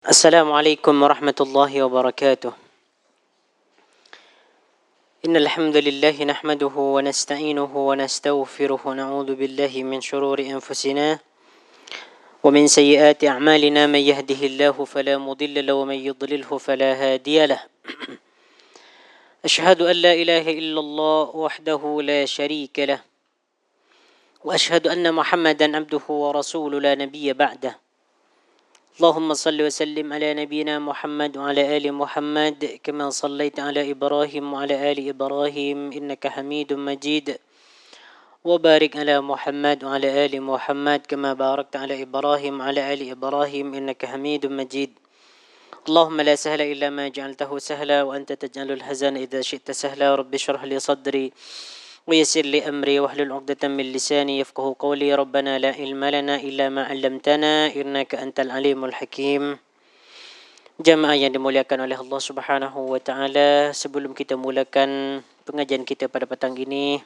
السلام عليكم ورحمة الله وبركاته. إن الحمد لله نحمده ونستعينه ونستغفره ونعوذ بالله من شرور أنفسنا ومن سيئات أعمالنا. من يهده الله فلا مضل له ومن يضلله فلا هادي له. أشهد أن لا إله إلا الله وحده لا شريك له، وأشهد أن محمدا عبده ورسوله لا نبي بعده. اللهم صل وسلم على نبينا محمد وعلى آل محمد كما صليت على إبراهيم وعلى آل إبراهيم إنك حميد مجيد، وبارك على محمد وعلى آل محمد كما باركت على إبراهيم وعلى آل إبراهيم إنك حميد مجيد. اللهم لا سهل إلا ما جعلته سهلا وأنت تجعل الحزن إذا شئت سهلا. رب اشرح لي صدري ويسر لي أمري واحلل عقدة من لساني يفقه قولي. ربنا لا علم لنا إلا ما علمتنا إنك أنت العليم الحكيم. Jamaah yang dimuliakan oleh Allah Subhanahu wa taala, sebelum kita mulakan pengajian kita pada petang ini,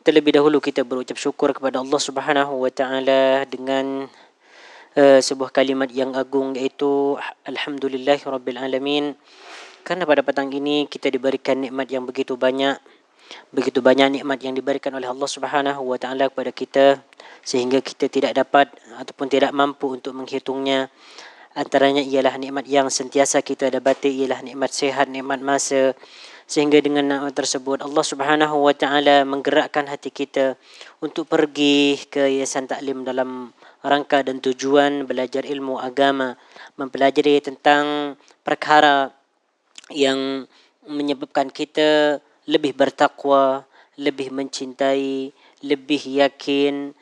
terlebih dahulu kita berucap syukur kepada Allah Subhanahu wa taala dengan sebuah kalimat yang agung, iaitu alhamdulillahirabbil alamin. Karena pada petang ini kita diberikan nikmat yang begitu banyak nikmat yang diberikan oleh Allah Subhanahu wa taala kepada kita, sehingga kita tidak dapat ataupun tidak mampu untuk menghitungnya. Antaranya ialah nikmat yang sentiasa kita dapati, ialah nikmat sehat, nikmat masa, sehingga dengan nikmat tersebut Allah Subhanahu wa taala menggerakkan hati kita untuk pergi ke yayasan taklim dalam rangka dan tujuan belajar ilmu agama, mempelajari tentang perkara yang menyebabkan kita lebih bertakwa, lebih mencintai, lebih yakin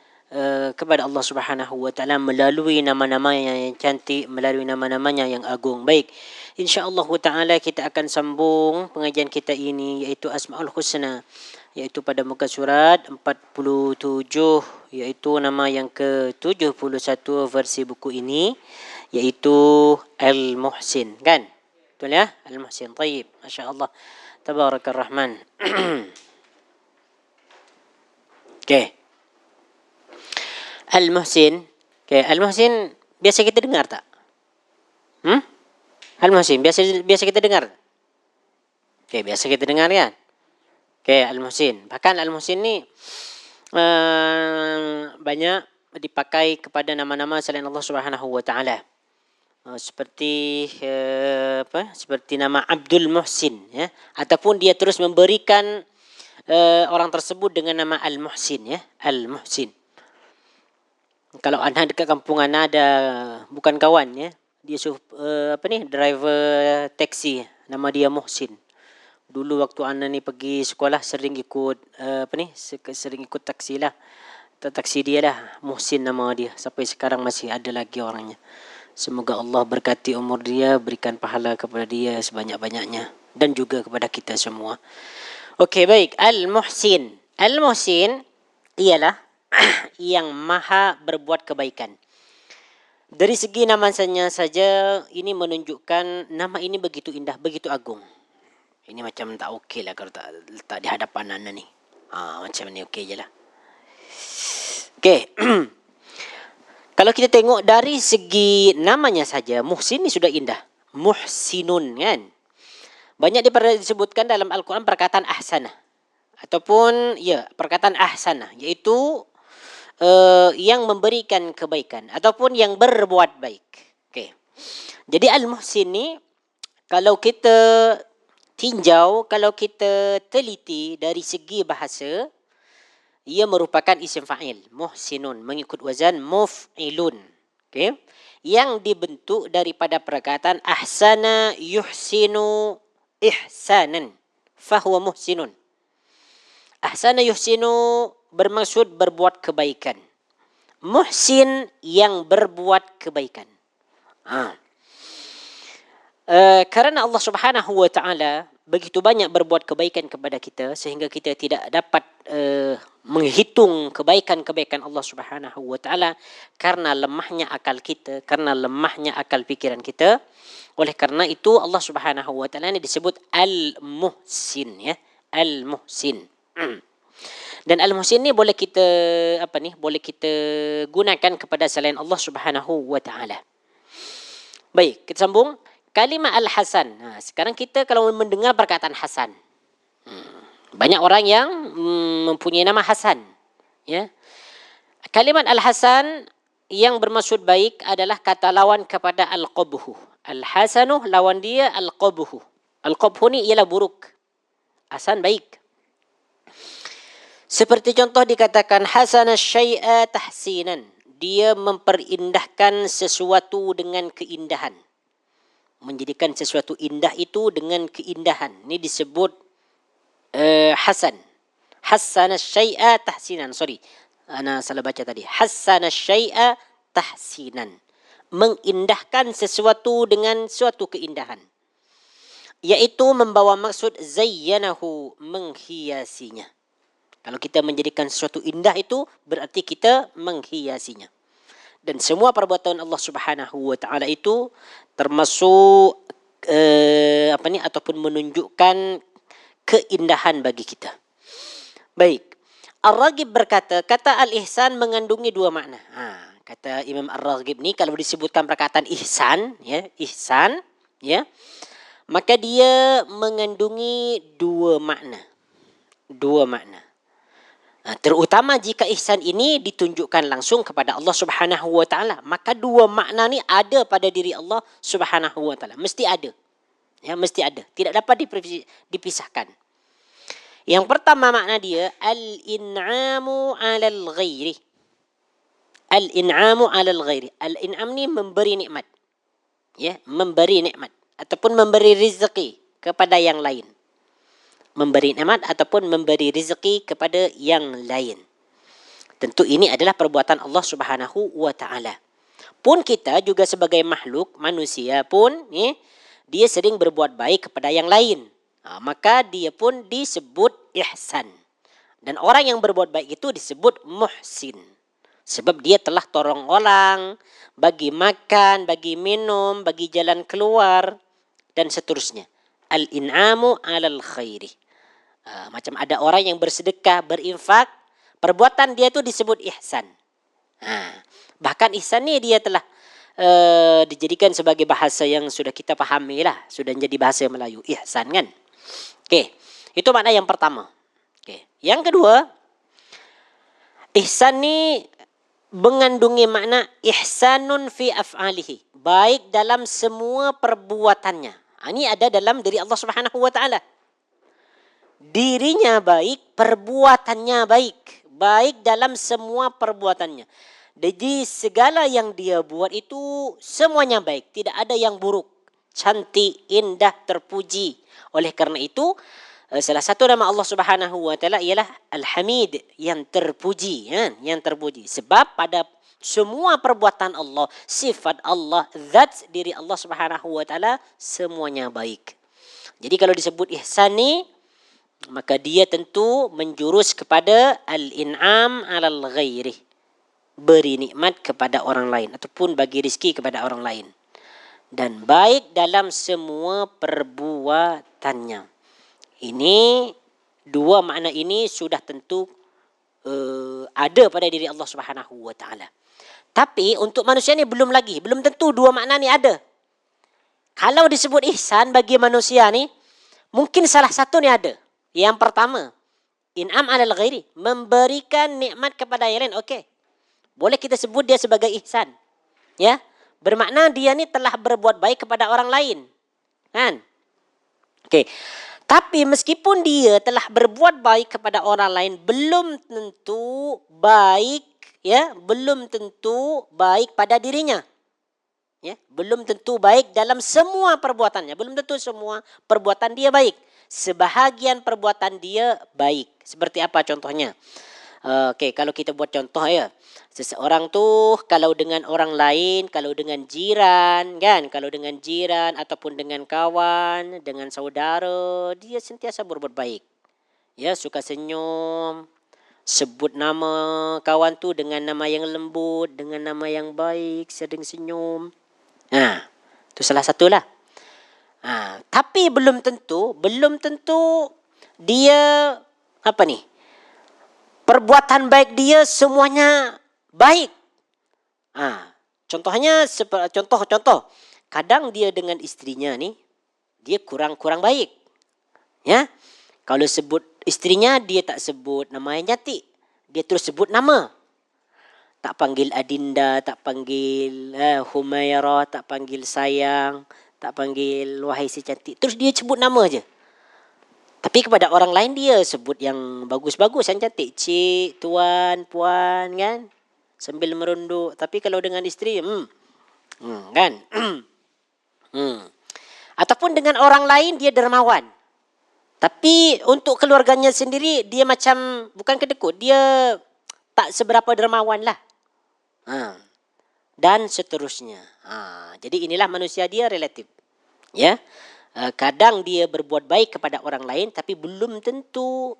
kepada Allah Subhanahu wa taala melalui nama-namanya yang cantik, melalui nama-namanya yang agung. Baik, insya-Allah taala kita akan sambung pengajian kita ini, iaitu Asmaul Husna, iaitu pada muka surat 47, iaitu nama yang ke-71 versi buku ini, iaitu Al-Muhsin, kan? Betul ya? Al-Muhsin. Tayyib. Masya-Allah. Tabarakar Rahman. Okay. Al-Muhsin. Okay. Al-Muhsin biasa kita dengar tak? Al-Muhsin biasa kita dengar. Okay, biasa kita dengar kan? Okay, Al-Muhsin. Bahkan Al-Muhsin ni banyak dipakai kepada nama-nama selain Allah Subhanahu wa taala. Seperti seperti nama Abdul Muhsin, ya, ataupun dia terus memberikan orang tersebut dengan nama Al-Muhsin, ya, Al-Muhsin. Kalau anda dekat kampung anda ada bukan kawan, ya, dia driver taksi, nama dia Muhsin. Dulu waktu anda ni pergi sekolah sering ikut sering ikut taksi lah. Taksi dia lah, Muhsin nama dia. Sampai sekarang masih ada lagi orangnya. Semoga Allah berkati umur dia, berikan pahala kepada dia sebanyak-banyaknya, dan juga kepada kita semua. Okey, baik. Al-Muhsin. Al-Muhsin ialah yang maha berbuat kebaikan. Dari segi namanya saja, ini menunjukkan nama ini begitu indah, begitu agung. Ini macam tak okey lah kalau tak letak di hadapan anda ni. Macam ni okey je lah. Okey. Kalau kita tengok dari segi namanya saja, Muhsin ni sudah indah. Muhsinun, kan? Banyak disebutkan dalam Al-Quran perkataan ahsanah. Ataupun, ya, perkataan ahsanah. Iaitu yang memberikan kebaikan. Ataupun yang berbuat baik. Okay. Jadi Al-Muhsin ni, kalau kita tinjau, kalau kita teliti dari segi bahasa, ia merupakan isim fa'il, muhsinun, mengikut wazan muf'ilun. Okay? Yang dibentuk daripada perkataan ahsana yuhsinu ihsanan, fahuwa muhsinun. Ahsana yuhsinu bermaksud berbuat kebaikan. Muhsin yang berbuat kebaikan. Karena Allah Subhanahu wa taala begitu banyak berbuat kebaikan kepada kita, sehingga kita tidak dapat menghitung kebaikan-kebaikan Allah Subhanahu wa taala karena lemahnya akal kita, karena lemahnya akal pikiran kita. Oleh karena itu Allah Subhanahu wa taala ini disebut Al-Muhsin, ya, Al-Muhsin. Dan Al-Muhsin ni boleh kita boleh kita gunakan kepada selain Allah Subhanahu wa taala. Baik, kita sambung. Kalimat al-hasan. Sekarang kita kalau mendengar perkataan hasan. Banyak orang yang mempunyai nama Hasan. Ya. Kalimat al-hasan yang bermaksud baik adalah kata lawan kepada al-qabhu. Al-hasanu lawan dia al-qabhu. Al-qabhu ni ialah buruk. Hasan baik. Seperti contoh dikatakan hasana syai'a tahsinan. Dia memperindah sesuatu dengan keindahan. Menjadikan sesuatu indah itu dengan keindahan. Ini disebut hasan. Hassana syai'a tahsinan. Sorry, ana salah baca tadi. Hassana syai'a tahsinan. Mengindahkan sesuatu dengan suatu keindahan. Yaitu membawa maksud zayyanahu, menghiasinya. Kalau kita menjadikan sesuatu indah itu berarti kita menghiasinya. Dan semua perbuatan Allah Subhanahu wa taala itu termasuk ataupun menunjukkan keindahan bagi kita. Baik. Ar-Raghib berkata, kata al-ihsan mengandungi dua makna. Kata Imam Ar-Raghib ni kalau disebutkan perkataan ihsan, ya, ihsan, ya, maka dia mengandungi dua makna. Dua makna. Terutama jika ihsan ini ditunjukkan langsung kepada Allah Subhanahu wa taala, maka dua makna ni ada pada diri Allah Subhanahu wa taala, mesti ada. Ya, mesti ada, tidak dapat dipisahkan. Yang pertama makna dia al-in'amu 'alal ghairi. Al-in'amu 'alal ghairi. Al-in'am ni memberi nikmat. Ya, memberi nikmat ataupun memberi rezeki kepada yang lain. Memberi nikmat ataupun memberi rezeki kepada yang lain. Tentu ini adalah perbuatan Allah Subhanahu wa taala. Pun kita juga sebagai makhluk manusia pun dia sering berbuat baik kepada yang lain. Maka dia pun disebut ihsan. Dan orang yang berbuat baik itu disebut muhsin. Sebab dia telah tolong orang, bagi makan, bagi minum, bagi jalan keluar dan seterusnya. Al-in'amu 'alal khairi. Macam ada orang yang bersedekah, berinfak, perbuatan dia itu disebut ihsan. Bahkan ihsan ni dia telah dijadikan sebagai bahasa yang sudah kita pahami lah, sudah menjadi bahasa Melayu, ihsan kan. Okey, itu makna yang pertama. Okey, yang kedua, ihsan ni mengandungi makna ihsanun fi af'alihi, baik dalam semua perbuatannya. Ini ada dalam diri Allah Subhanahu wa taala. Dirinya baik, perbuatannya baik. Baik dalam semua perbuatannya. Jadi segala yang dia buat itu semuanya baik. Tidak ada yang buruk. Cantik, indah, terpuji. Oleh kerana itu, salah satu nama Allah Subhanahu wa taala ialah Al-Hamid, yang terpuji, yang terpuji. Sebab pada semua perbuatan Allah, sifat Allah, zat diri Allah Subhanahu wa taala semuanya baik. Jadi kalau disebut ihsan ni, maka dia tentu menjurus kepada al-in'am 'alal ghairi. Beri nikmat kepada orang lain ataupun bagi rezeki kepada orang lain. Dan baik dalam semua perbuatannya. Ini dua makna ini sudah tentu ada pada diri Allah Subhanahu wa taala. Tapi untuk manusia ni belum tentu dua makna ni ada. Kalau disebut ihsan bagi manusia ni, mungkin salah satu ni ada. Yang pertama, in'am 'alal ghairi, memberikan nikmat kepada yang lain. Okey. Boleh kita sebut dia sebagai ihsan. Ya. Bermakna dia ni telah berbuat baik kepada orang lain. Kan? Okey. Tapi meskipun dia telah berbuat baik kepada orang lain, belum tentu baik, ya, belum tentu baik pada dirinya. Ya, belum tentu baik dalam semua perbuatannya. Belum tentu semua perbuatan dia baik. Sebahagian perbuatan dia baik. Seperti apa contohnya? Okey, kalau kita buat contoh ya. Seseorang tu kalau dengan orang lain, kalau dengan jiran, kan? Kalau dengan jiran ataupun dengan kawan, dengan saudara, dia sentiasa berbuat baik. Ya, suka senyum, sebut nama kawan tu dengan nama yang lembut, dengan nama yang baik, sering senyum. Itu salah satulah. Tapi belum tentu dia perbuatan baik dia semuanya baik. Contohnya contoh kadang dia dengan istrinya ni, dia kurang baik. Ya, kalau sebut istrinya, dia tak sebut nama yang cantik. Dia terus sebut nama. Tak panggil Adinda, tak panggil Humairah, tak panggil sayang, tak panggil wahai si cantik. Terus dia sebut nama je. Tapi kepada orang lain dia sebut yang bagus-bagus, yang cantik. Cik, tuan, puan, kan? Sambil merunduk. Tapi kalau dengan isteri, kan? Ataupun dengan orang lain dia dermawan. Tapi untuk keluarganya sendiri dia macam bukan kedekut, dia tak seberapa dermawan lah. Dan seterusnya. Jadi inilah manusia dia relatif. Ya, kadang dia berbuat baik kepada orang lain, tapi belum tentu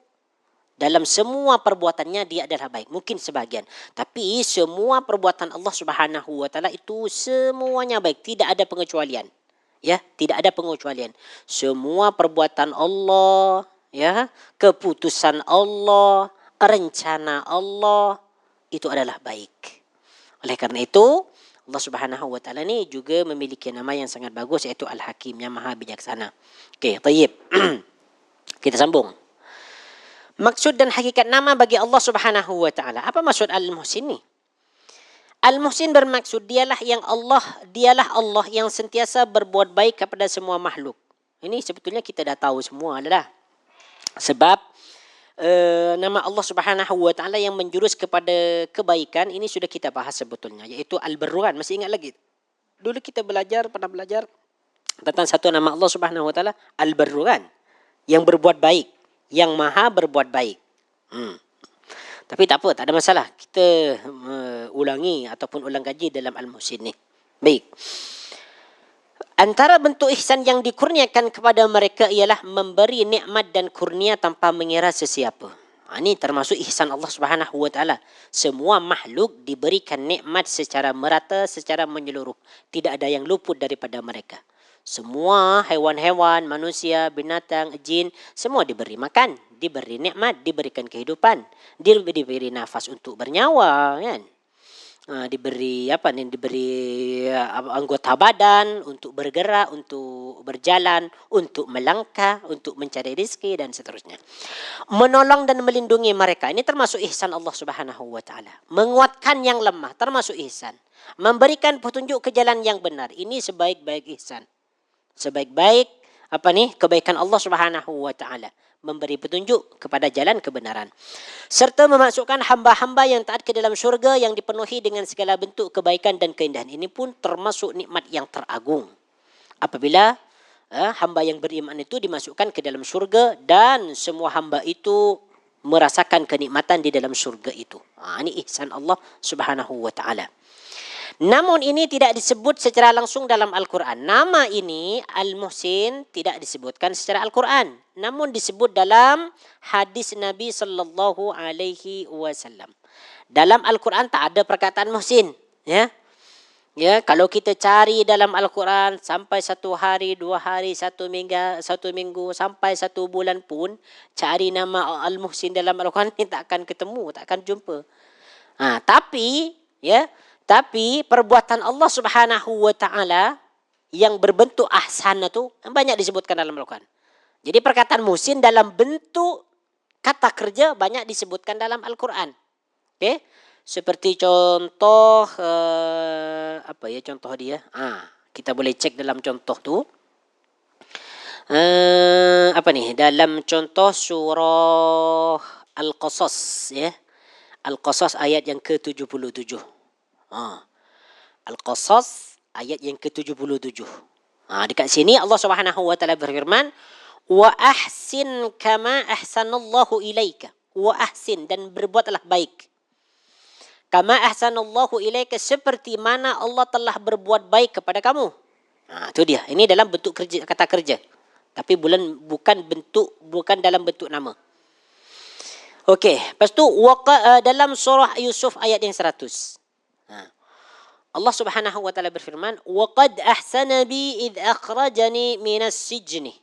dalam semua perbuatannya dia adalah baik. Mungkin sebahagian. Tapi semua perbuatan Allah Subhanahu Wa Taala itu semuanya baik. Tidak ada pengecualian. Ya, tidak ada pengecualian. Semua perbuatan Allah, ya, keputusan Allah, rencana Allah itu adalah baik. Oleh karena itu, Allah Subhanahu Wa Taala ni juga memiliki nama yang sangat bagus, iaitu Al-Hakim, yang Maha Bijaksana. Okey, tayyib. Kita sambung. Maksud dan hakikat nama bagi Allah Subhanahu Wa Taala. Apa maksud Al-Muhsin ni? Al-Muhsin bermaksud dialah Allah yang sentiasa berbuat baik kepada semua makhluk. Ini sebetulnya kita dah tahu semua dah. Sebab nama Allah Subhanahu Wa Taala yang menjurus kepada kebaikan ini sudah kita bahas sebetulnya, iaitu Al-Barruan. Masih ingat lagi? Dulu kita pernah belajar tentang satu nama Allah Subhanahu Wa Taala, Al-Barruan, yang berbuat baik, yang maha berbuat baik. Tapi tak apa, tak ada masalah. Kita ulangi ataupun ulang kaji dalam Al-Muhsin ni. Baik. Antara bentuk ihsan yang dikurniakan kepada mereka ialah memberi nikmat dan kurnia tanpa mengira sesiapa. Ini termasuk ihsan Allah Subhanahu Wa Taala. Semua makhluk diberikan nikmat secara merata, secara menyeluruh. Tidak ada yang luput daripada mereka. Semua haiwan-haiwan, manusia, binatang, jin, semua diberi makan, diberi nikmat, diberikan kehidupan, diberi nafas untuk bernyawa, kan? Diberi anggota badan untuk bergerak, untuk berjalan, untuk melangkah, untuk mencari rezeki dan seterusnya. Menolong dan melindungi mereka, ini termasuk ihsan Allah Subhanahu Wa Taala. Menguatkan yang lemah termasuk ihsan. Memberikan petunjuk ke jalan yang benar, ini sebaik-baik ihsan. Sebaik-baik kebaikan Allah Subhanahu Wa Taala, memberi petunjuk kepada jalan kebenaran, serta memasukkan hamba-hamba yang taat ke dalam syurga yang dipenuhi dengan segala bentuk kebaikan dan keindahan. Ini pun termasuk nikmat yang teragung. Apabila hamba yang beriman itu dimasukkan ke dalam syurga dan semua hamba itu merasakan kenikmatan di dalam syurga itu. Ini ihsan Allah Subhanahu Wa Taala. Namun ini tidak disebut secara langsung dalam Al-Quran. Nama ini Al-Muhsin tidak disebutkan secara Al-Quran, namun disebut dalam hadis Nabi sallallahu alaihi wasallam. Dalam Al-Quran tak ada perkataan Muhsin, ya. Ya, kalau kita cari dalam Al-Quran sampai 1 hari, 2 hari, 1 minggu sampai 1 bulan pun cari nama Al-Muhsin dalam Al-Quran ni tak akan ketemu, tak akan jumpa. Tapi perbuatan Allah Subhanahu Wa Taala yang berbentuk ahsan itu banyak disebutkan dalam Al-Quran. Jadi perkataan muhsin dalam bentuk kata kerja banyak disebutkan dalam Al-Quran. Okey? Seperti contoh contoh dia? Kita boleh cek dalam contoh tu. Dalam contoh surah Al-Qasas, ya. Al-Qasas ayat yang ke-77. Al-Qasas ayat yang ke-77. Dekat sini Allah Subhanahu Wa Taala berfirman, wa ahsin kama ahsanallahu ilaika. Wa ahsin, dan berbuatlah baik. Kama ahsanallahu ilaika, seperti mana Allah telah berbuat baik kepada kamu. Itu dia. Ini dalam bentuk kerja, kata kerja. Tapi bukan dalam bentuk nama. Okey, lepas tu dalam surah Yusuf ayat yang 100. Allah Subhanahu Wa Taala berfirman, wa qad ahsana bi id akhrajani minas sijni.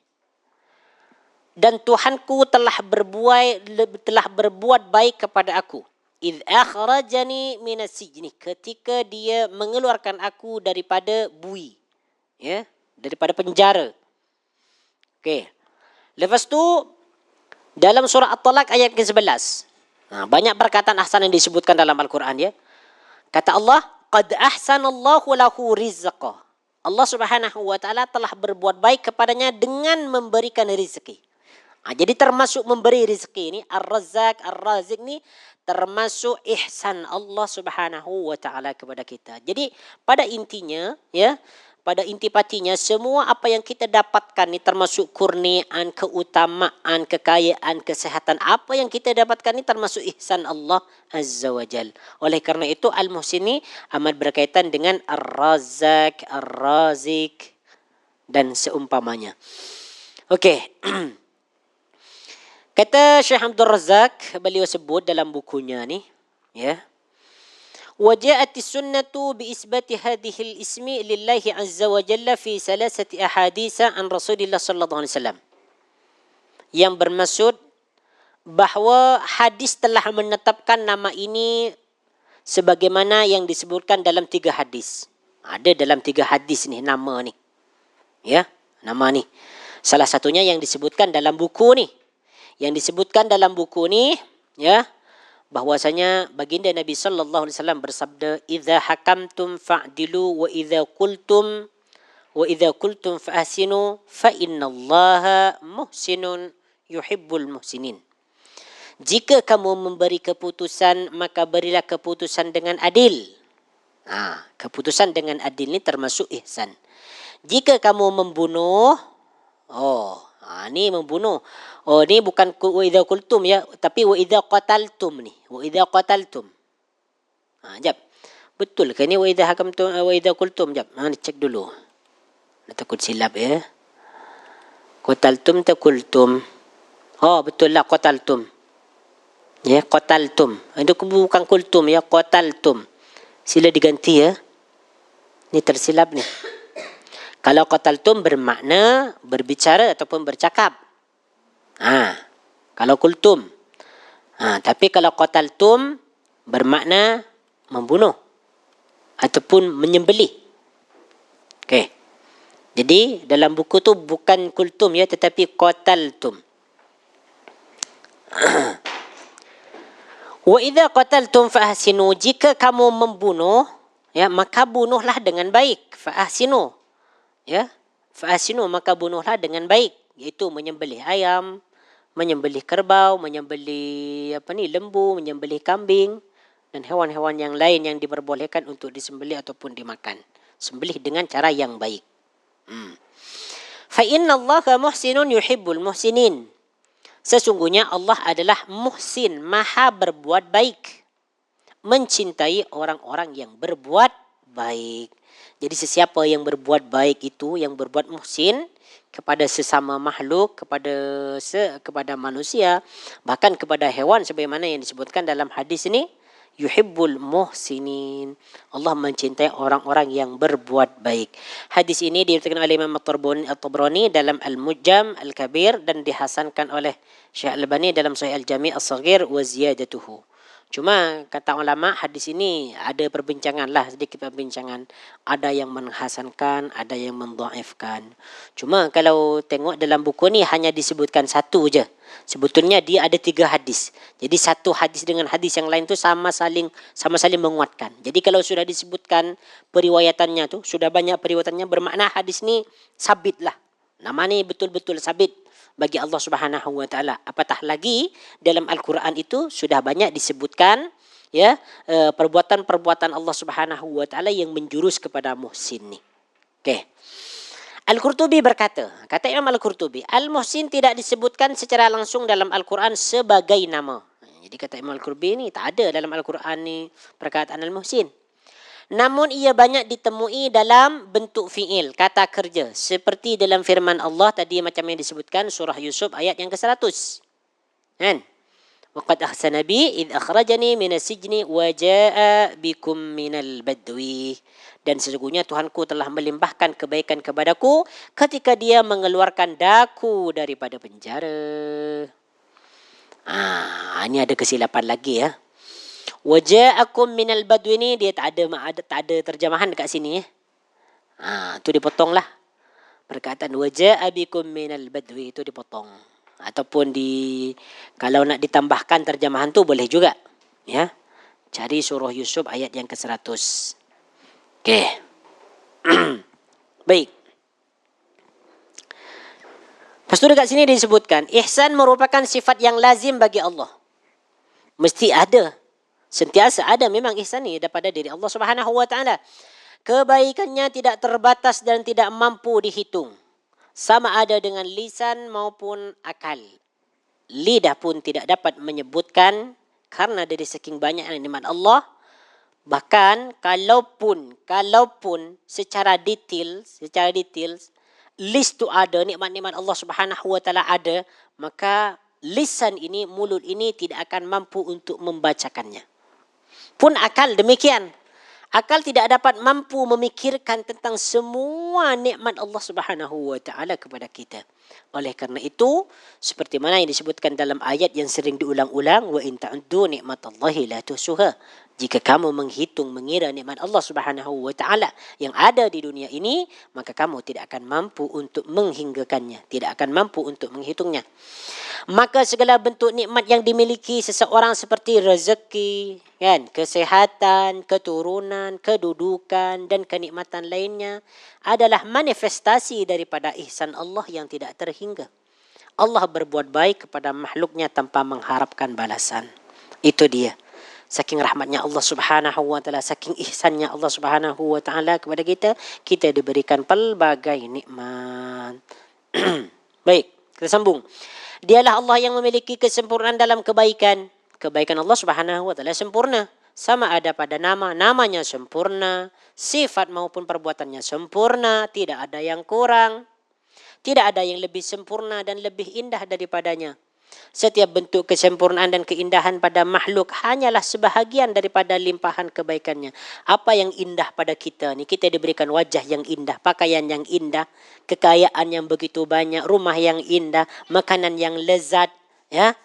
Dan Tuhanku telah berbuat baik kepada aku. Id akhrajani minas sijni, ketika dia mengeluarkan aku daripada bui. Ya, daripada penjara. Okey. Lepas tu dalam surah At-Talaq ayat ke-11. Banyak perkataan ahsan yang disebutkan dalam Al-Quran ya. Kata Allah, qad ahsanallahu lahu rizqah. Allah Subhanahu wa taala telah berbuat baik kepadanya dengan memberikan rezeki. Jadi termasuk memberi rezeki ini Ar-Razzaq, Ar-Razik ni termasuk ihsan Allah Subhanahu wa taala kepada kita. Jadi pada intinya ya, pada intipatinya semua apa yang kita dapatkan ni termasuk kurniaan, keutamaan, kekayaan, kesehatan, apa yang kita dapatkan ni termasuk ihsan Allah Azza wa Jal. Oleh kerana itu Al-Muhsin ni amat berkaitan dengan Ar-Razzaq, Ar-Razik dan seumpamanya. Okey. Kata Syekh Abdul Razak, beliau sebut dalam bukunya ni ya, وجاءت السنة بإثبات هذه الاسم لله عز وجل في ثلاثة أحاديث عن رسول الله صلى الله عليه وسلم. Yang bermaksud bahawa hadis telah menetapkan nama ini sebagaimana yang disebutkan dalam 3 hadis. Ada dalam 3 hadis ni nama ni. Ya, nama ni. Salah satunya yang disebutkan dalam buku ni. Yang disebutkan dalam buku ni ya, bahwasanya baginda Nabi sallallahu alaihi wasallam bersabda, "Idza hakamtum fa'dilu wa idza qultum fa'ahsinu fa innallaha muhsinun yuhibbul muhsinin." Jika kamu memberi keputusan, maka berilah keputusan dengan adil. Keputusan dengan adil ni termasuk ihsan. Jika kamu membunuh, ni membunuh. Ni bukan wa idza qultum ya, tapi wa idza qataltum ni. Wa idza qataltum. Jap. Betul ke ni wa idza hakamtum wa idza qultum? Jap. Ni cek dulu. Nak takut silap ya. Qataltum ta qultum. Betul lah qataltum. Ya, qataltum. Itu bukan qultum ya, qataltum. Sila diganti ya. Ni tersilap ni. Kalau qataltum bermakna berbicara ataupun bercakap. Kalau kultum. Tapi kalau qataltum bermakna membunuh ataupun menyembelih. Okey. Jadi dalam buku tu bukan kultum ya, tetapi qataltum. Wa idza qataltum fa ahsinu, jika kamu membunuh ya, maka bunuhlah dengan baik. Fa ahsinu. Ya, fa ahsinu, maka bunuhlah dengan baik, iaitu menyembelih ayam, menyembelih kerbau, menyembelih lembu, menyembelih kambing dan hewan-hewan yang lain yang diperbolehkan untuk disembelih ataupun dimakan. Sembelih dengan cara yang baik. Fa innallaha muhsinun yuhibbul muhsinin. Sesungguhnya Allah adalah muhsin, maha berbuat baik, mencintai orang-orang yang berbuat baik. Jadi sesiapa yang berbuat baik itu, yang berbuat muhsin kepada sesama makhluk, kepada manusia, bahkan kepada hewan sebagaimana yang disebutkan dalam hadis ini, yuhibbul muhsinin. Allah mencintai orang-orang yang berbuat baik. Hadis ini diriwayatkan oleh Imam At-Tabrani dalam Al-Mujam Al-Kabir dan dihasankan oleh Syekh Al-Albani dalam Sahih Al-Jami' As-Saghir wa ziyadatuhu. Cuma kata ulama hadis ini ada perbincangan lah, sedikit perbincangan. Ada yang menghasankan, ada yang mendhaifkan. Cuma kalau tengok dalam buku ni hanya disebutkan satu je. Sebetulnya dia ada 3 hadis. Jadi satu hadis dengan hadis yang lain tu sama saling menguatkan. Jadi kalau sudah disebutkan periwayatannya tu, sudah banyak periwayatannya, bermakna hadis ni sabit lah. Nama ni betul-betul sabit bagi Allah Subhanahu wa taala. Apatah lagi dalam Al-Quran itu sudah banyak disebutkan ya, perbuatan-perbuatan Allah Subhanahu wa taala yang menjurus kepada muhsin ni. Okey. Al-Qurtubi berkata, kata Imam Al-Qurtubi, Al-Muhsin tidak disebutkan secara langsung dalam Al-Quran sebagai nama. Jadi kata Imam Al-Qurtubi ni tak ada dalam Al-Quran ni perkataan Al-Muhsin. Namun ia banyak ditemui dalam bentuk fi'il, kata kerja. Seperti dalam firman Allah tadi macam yang disebutkan surah Yusuf ayat yang ke-100. Kan? Wa qad ahsana bi id akhrajani minas sijni wa jaa bikum minal badwi. Dan sesungguhnya Tuhanku telah melimpahkan kebaikan kepadaku ketika dia mengeluarkan daku daripada penjara. Ini ada kesilapan lagi ya. Waja'akum minal badwi ni dia tak ada terjemahan dekat sini ya. Itu dipotong lah. Perkataan waja'a bikum minal badwi itu dipotong. Ataupun kalau nak ditambahkan terjemahan tu boleh juga. Ya. Cari surah Yusuf ayat yang ke-100. Okey. Baik. Lepas tu dekat sini disebutkan, ihsan merupakan sifat yang lazim bagi Allah. Mesti ada. Sentiasa ada memang ihsan ni daripada diri Allah Subhanahu wa taala. Kebaikannya tidak terbatas dan tidak mampu dihitung. Sama ada dengan lisan maupun akal. Lidah pun tidak dapat menyebutkan karena dari saking banyak nikmat Allah. Bahkan kalaupun secara detail list tu ada, nikmat-nikmat Allah Subhanahu wa taala ada, maka lisan ini, mulut ini tidak akan mampu untuk membacakannya. Pun akal demikian. Akal tidak dapat mampu memikirkan tentang semua nikmat Allah Subhanahu wa taala kepada kita. Oleh kerana itu, seperti mana yang disebutkan dalam ayat yang sering diulang-ulang, wa in ta'uddu nikmatallahi la tuhsuha. Jika kamu menghitung, mengira nikmat Allah Subhanahu wa taala yang ada di dunia ini, maka kamu tidak akan mampu untuk menghinggakannya, tidak akan mampu untuk menghitungnya. Maka segala bentuk nikmat yang dimiliki seseorang seperti rezeki, kan, kesehatan, keturunan, kedudukan dan kenikmatan lainnya adalah manifestasi daripada ihsan Allah yang tidak terhingga. Allah berbuat baik kepada makhluknya tanpa mengharapkan balasan. Itu dia. Saking rahmatnya Allah Subhanahu wa taala, saking ihsannya Allah Subhanahu wa taala kepada kita, kita diberikan pelbagai nikmat. Baik, kita sambung. Dialah Allah yang memiliki kesempurnaan dalam kebaikan. Kebaikan Allah Subhanahu wa taala sempurna. Sama ada pada namanya sempurna, sifat maupun perbuatannya sempurna, tidak ada yang kurang, tidak ada yang lebih sempurna dan lebih indah daripadanya. Setiap bentuk kesempurnaan dan keindahan pada makhluk hanyalah sebahagian daripada limpahan kebaikannya. Apa yang indah pada kita ni? Kita diberikan wajah yang indah, pakaian yang indah, kekayaan yang begitu banyak, rumah yang indah, makanan yang lezat, ya,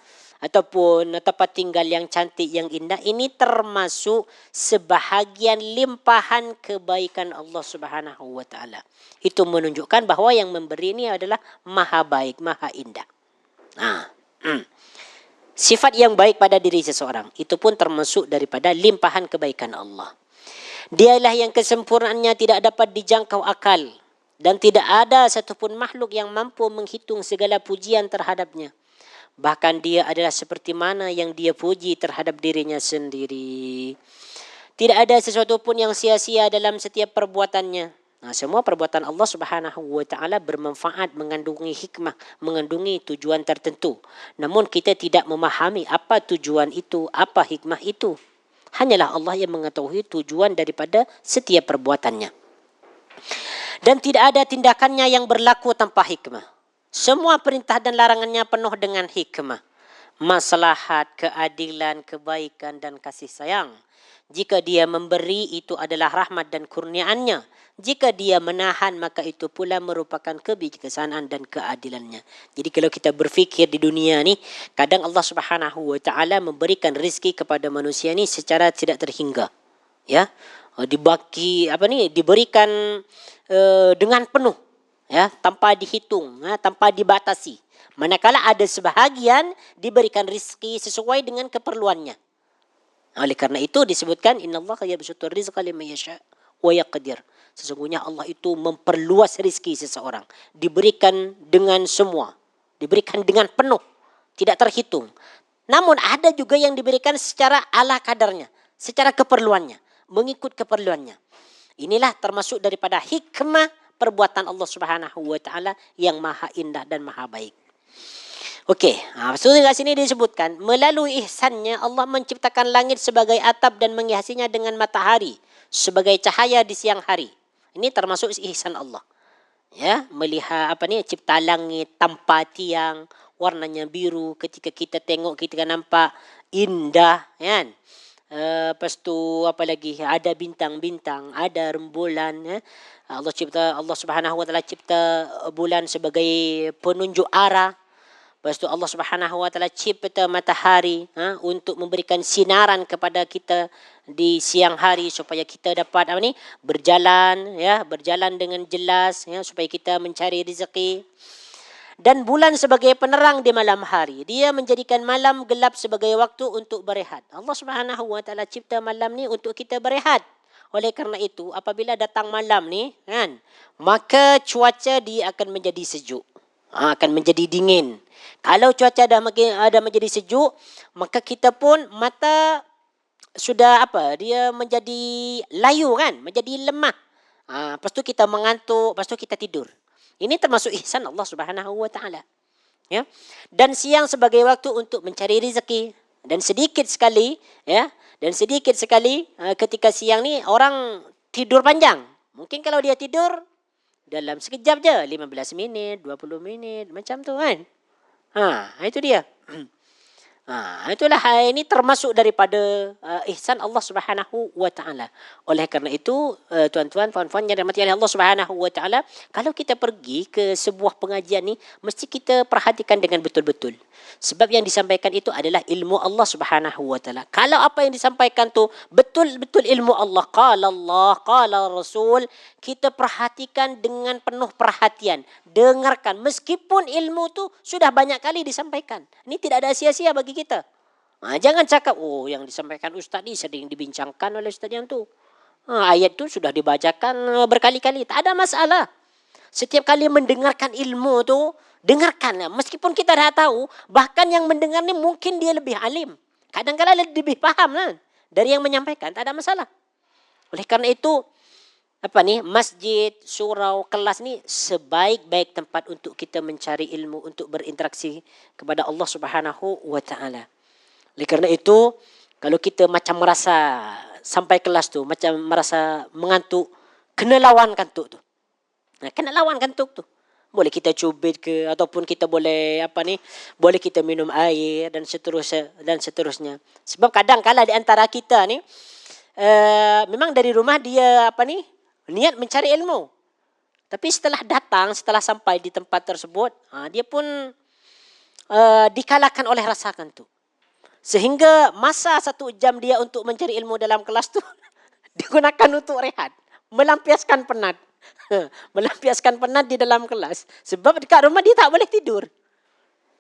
ataupun tempat tinggal yang cantik, yang indah. Ini termasuk sebahagian limpahan kebaikan Allah Subhanahu wa taala. Itu menunjukkan bahawa yang memberi ini adalah maha baik, maha indah. Sifat yang baik pada diri seseorang itu pun termasuk daripada limpahan kebaikan Allah. Dialah yang kesempurnaannya tidak dapat dijangkau akal dan tidak ada satupun makhluk yang mampu menghitung segala pujian terhadapnya. Bahkan dia adalah seperti mana yang dia puji terhadap dirinya sendiri. Tidak ada sesuatu pun yang sia-sia dalam setiap perbuatannya. Semua perbuatan Allah Subhanahu wa taala bermanfaat, mengandungi hikmah, mengandungi tujuan tertentu. Namun kita tidak memahami apa tujuan itu, apa hikmah itu. Hanyalah Allah yang mengetahui tujuan daripada setiap perbuatannya. Dan tidak ada tindakannya yang berlaku tanpa hikmah. Semua perintah dan larangannya penuh dengan hikmah. Maslahat, keadilan, kebaikan dan kasih sayang. Jika dia memberi, itu adalah rahmat dan kurniaannya. Jika dia menahan, maka itu pula merupakan kebijaksanaan dan keadilannya. Jadi kalau kita berfikir di dunia ni, kadang Allah Subhanahu wa taala memberikan rezeki kepada manusia ni secara tidak terhingga. Ya. Diberikan dengan penuh, ya, tanpa dihitung, tanpa dibatasi. Manakala ada sebahagian diberikan rezeki sesuai dengan keperluannya. Oleh kerana itu disebutkan innallaha yabsutur rizqa liman yasha wa yaqdir. Sesungguhnya Allah itu memperluas rezeki seseorang, diberikan dengan semua, diberikan dengan penuh, tidak terhitung. Namun ada juga yang diberikan secara ala kadarnya, secara keperluannya, mengikut keperluannya. Inilah termasuk daripada hikmah perbuatan Allah Subhanahu wa taala yang maha indah dan maha baik. Okey, maksud dekat sini disebutkan melalui ihsannya Allah menciptakan langit sebagai atap dan menghiasinya dengan matahari sebagai cahaya di siang hari. Ini termasuk ihsan Allah. Ya, melihat cipta langit tanpa tiang, warnanya biru, ketika kita tengok kita kan nampak indah, kan? Lepas tu apa lagi? Ada bintang-bintang, ada rembulan, ya. Allah Subhanahu wa taala cipta bulan sebagai penunjuk arah. Lepas tu Allah Subhanahu Wa Taala cipta matahari untuk memberikan sinaran kepada kita di siang hari supaya kita dapat berjalan berjalan dengan jelas supaya kita mencari rezeki. Dan bulan sebagai penerang di malam hari. Dia menjadikan malam gelap sebagai waktu untuk berehat. Allah Subhanahu Wa Taala cipta malam ni untuk kita berehat. Oleh kerana itu, apabila datang malam ni, maka cuaca dia akan menjadi sejuk. Akan menjadi dingin. Kalau cuaca ada menjadi sejuk, maka kita pun mata sudah dia menjadi layu menjadi lemah. Lepas tu kita mengantuk, lepas tu kita tidur. Ini termasuk ihsan Allah Subhanahu Wa Taala. Ya. Dan siang sebagai waktu untuk mencari rezeki. Dan sedikit sekali ketika siang ni orang tidur panjang. Mungkin kalau dia tidur dalam sekejap je, 15 minit, 20 minit, macam tu kan. Itu dia. Itulah ini termasuk daripada ihsan Allah Subhanahu Wa Taala. Oleh kerana itu tuan-tuan, puan-puan yang dirahmati oleh Allah Subhanahu Wa Taala, kalau kita pergi ke sebuah pengajian ni mesti kita perhatikan dengan betul-betul. Sebab yang disampaikan itu adalah ilmu Allah Subhanahu Wa Taala. Kalau apa yang disampaikan tu betul-betul ilmu Allah, qala Rasul, kita perhatikan dengan penuh perhatian, dengarkan meskipun ilmu tu sudah banyak kali disampaikan. Ini tidak ada sia-sia bagi kita. Jangan cakap yang disampaikan ustaz ni sering dibincangkan oleh ustaz yang tu. Ayat tu sudah dibacakan berkali-kali, tak ada masalah. Setiap kali mendengarkan ilmu tu, dengarkan. Meskipun kita dah tahu, bahkan yang mendengar ni mungkin dia lebih alim. Kadang-kadang lebih faham dari yang menyampaikan, tak ada masalah. Oleh kerana itu, masjid, surau, kelas ni sebaik-baik tempat untuk kita mencari ilmu, untuk berinteraksi kepada Allah Subhanahu Wa Taala. Oleh kerana itu, kalau kita macam merasa sampai kelas tu, macam merasa mengantuk, kena lawan kantuk tu. Kena lawan kantuk tu. Boleh kita cubit ke, ataupun kita boleh boleh kita minum air dan seterusnya. Sebab kadang-kala di antara kita ni memang dari rumah dia niat mencari ilmu. Tapi setelah sampai di tempat tersebut, dia pun dikalahkan oleh rasa kantuk. Sehingga masa 1 jam dia untuk mencari ilmu dalam kelas tu digunakan untuk rehat, melampiaskan penat. Melampiaskan penat di dalam kelas. Sebab dekat rumah dia tak boleh tidur.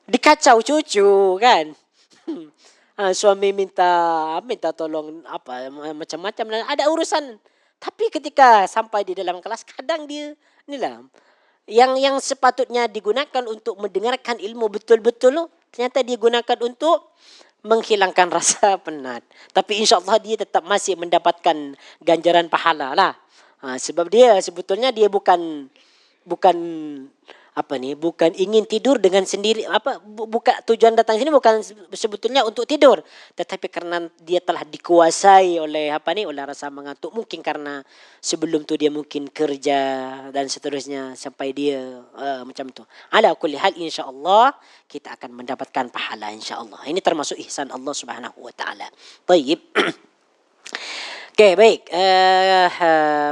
Dikacau cucu kan. Suami minta tolong macam-macam, ada urusan. Tapi ketika sampai di dalam kelas, kadang dia yang sepatutnya digunakan untuk mendengarkan ilmu betul-betul, ternyata digunakan untuk menghilangkan rasa penat. Tapi insya-Allah dia tetap masih mendapatkan ganjaran pahala lah. Sebab dia sebetulnya dia bukan ingin tidur dengan sendiri, bukan tujuan datang sini bukan sebetulnya untuk tidur, tetapi karena dia telah dikuasai oleh oleh rasa mengantuk, mungkin karena sebelum tu dia mungkin kerja dan seterusnya sampai dia macam tu. Ala kulli hal, insya-Allah kita akan mendapatkan pahala insya-Allah. Ini termasuk ihsan Allah Subhanahu Wa Taala. Baik. Okey, baik.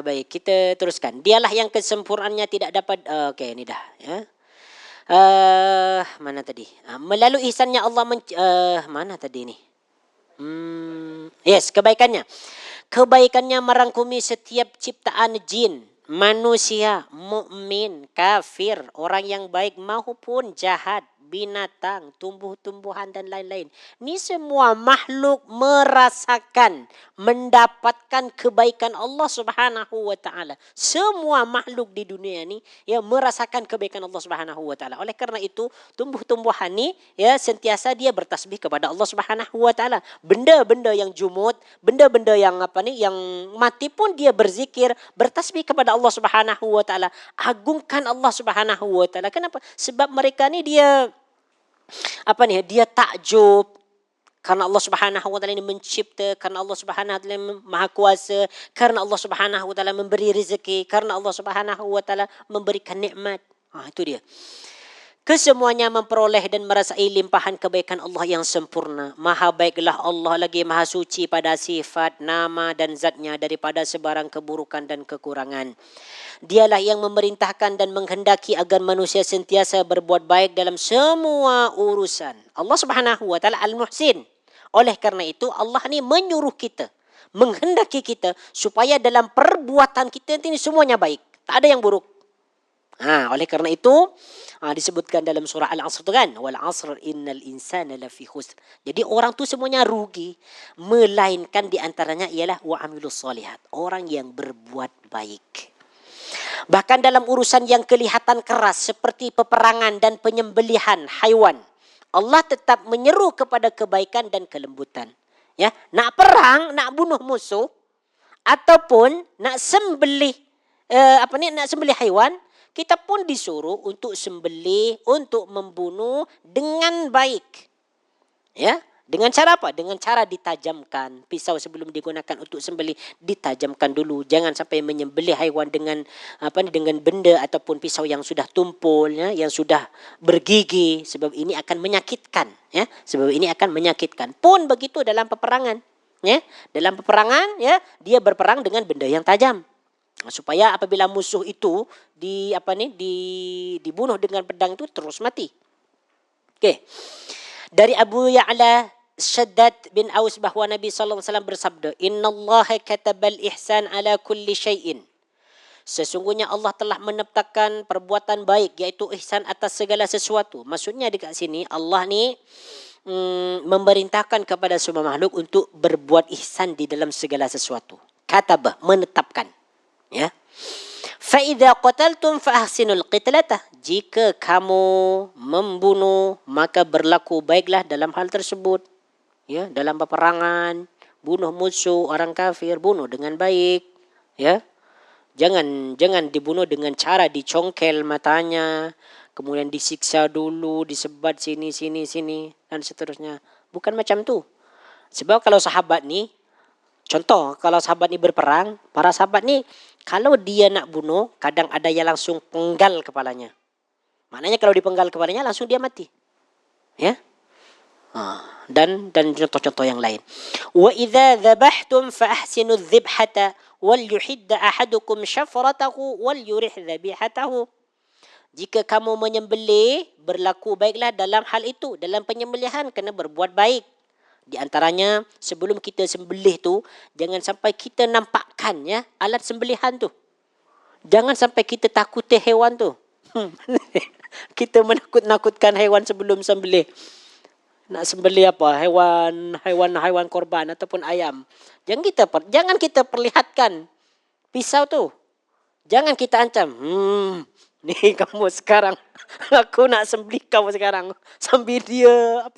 Baik, kita teruskan. Dialah yang kesempurnaannya tidak dapat okey, ini dah ya. Mana tadi? Melalui ihsannya Allah mana tadi ni? Yes, kebaikannya. Kebaikannya merangkumi setiap ciptaan jin, manusia, mukmin, kafir, orang yang baik maupun jahat, binatang, tumbuh-tumbuhan dan lain-lain. Ni semua makhluk merasakan, mendapatkan kebaikan Allah Subhanahu Wa Taala. Semua makhluk di dunia ni merasakan kebaikan Allah Subhanahu Wa Taala. Oleh kerana itu, tumbuh-tumbuhan ni sentiasa dia bertasbih kepada Allah Subhanahu Wa Taala. Benda-benda yang jumud, benda-benda yang yang mati pun dia berzikir, bertasbih kepada Allah Subhanahu Wa Taala. Agungkan Allah Subhanahu Wa Taala. Kenapa? Sebab mereka ni dia dia takjub karena Allah Subhanahu Wa Taala ini mencipta, karena Allah Subhanahu Wa Taala maha kuasa, karena Allah Subhanahu Wa Taala memberi rezeki, karena Allah Subhanahu Wa Taala memberikan nikmat. Itu dia. Kesemuanya memperoleh dan merasai limpahan kebaikan Allah yang sempurna. Maha baiklah Allah, lagi maha suci pada sifat, nama dan zatnya daripada sebarang keburukan dan kekurangan. Dialah yang memerintahkan dan menghendaki agar manusia sentiasa berbuat baik dalam semua urusan. Allah Subhanahu wa taala Al-Muhsin. Oleh karena itu Allah ni menyuruh kita, menghendaki kita supaya dalam perbuatan kita ini semuanya baik. Tak ada yang buruk. Oleh kerana itu disebutkan dalam surah Al-Asr tu kan, wal 'asr innal insana lafi khusr. Jadi orang tu semuanya rugi, melainkan di antaranya ialah wa amilus solihat, orang yang berbuat baik. Bahkan dalam urusan yang kelihatan keras seperti peperangan dan penyembelihan haiwan, Allah tetap menyeru kepada kebaikan dan kelembutan. Ya, nak perang, nak bunuh musuh ataupun nak sembelih nak sembelih haiwan, kita pun disuruh untuk sembelih, untuk membunuh dengan baik. Ya, dengan cara apa? Dengan cara ditajamkan. Pisau sebelum digunakan untuk sembelih ditajamkan dulu. Jangan sampai menyembelih haiwan dengan dengan benda ataupun pisau yang sudah tumpul, ya, yang sudah bergigi, sebab ini akan menyakitkan, ya. Sebab ini akan menyakitkan. Pun begitu dalam peperangan, ya. Dalam peperangan, ya, dia berperang dengan benda yang tajam. Supaya apabila musuh itu dibunuh dengan pedang itu terus mati. Okey. Dari Abu Ya'la Shaddad bin Aus bahawa Nabi sallallahu alaihi wasallam bersabda, "Innallaha katabal ihsan ala kulli syai'in." Sesungguhnya Allah telah menetapkan perbuatan baik, iaitu ihsan atas segala sesuatu. Maksudnya dekat sini Allah ni memerintahkan kepada semua makhluk untuk berbuat ihsan di dalam segala sesuatu. Katabah, menetapkan. Ya. Fa idza qataltum fa ahsinul qitlata. Jika kamu membunuh, maka berlaku baiklah dalam hal tersebut. Ya, dalam peperangan, bunuh musuh orang kafir, bunuh dengan baik, ya. Jangan dibunuh dengan cara dicongkel matanya, kemudian disiksa dulu, disebat sini dan seterusnya. Bukan macam tu. Sebab kalau sahabat ni, contoh, kalau sahabat ni berperang, para sahabat ni kalau dia nak bunuh, kadang ada yang langsung penggal kepalanya. Maknanya kalau dipenggal kepalanya langsung dia mati. Ya. Dan contoh-contoh yang lain. Wa idza dzabhtum fa ahsinu dzibhata wal yuhidda ahadukum syafratahu wal yurih dzabihatahu. Jika kamu menyembelih, berlaku baiklah dalam hal itu. Dalam penyembelihan kena berbuat baik. Di antaranya sebelum kita sembelih tu, jangan sampai kita nampakkan, ya, alat sembelihan tu. Jangan sampai kita takuti haiwan tu. Kita menakut-nakutkan haiwan sebelum sembelih. Nak sembelih apa? Haiwan korban ataupun ayam. Jangan kita perlihatkan pisau tu. Jangan kita ancam. Ni kamu sekarang, aku nak sembelih kamu sekarang. Sambil dia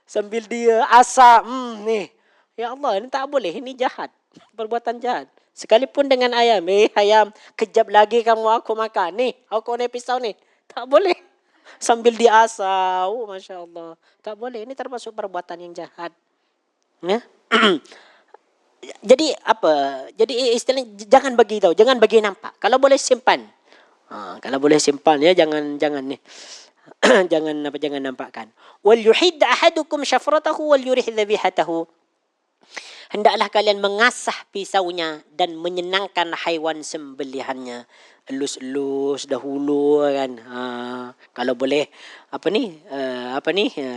sambil dia asap, ni. Ya Allah, ini tak boleh, ini jahat. Perbuatan jahat. Sekalipun dengan ayam, ayam, kejap lagi kamu aku makan. Ni, aku ni pisau ni. Tak boleh. Sambil dia asap, Masya Allah. Tak boleh, ini termasuk perbuatan yang jahat. Ya? Jadi istilahnya jangan bagi tahu, jangan bagi nampak. Kalau boleh simpan. Kalau boleh simpan, ya, jangan ni. jangan nampakkan. Wal yuhid ahadukum syafratahu wal yurih dzabihatahu. Hendaklah kalian mengasah pisaunya dan menyenangkan haiwan sembelihannya. Elus-elus dahulu kan. Kalau boleh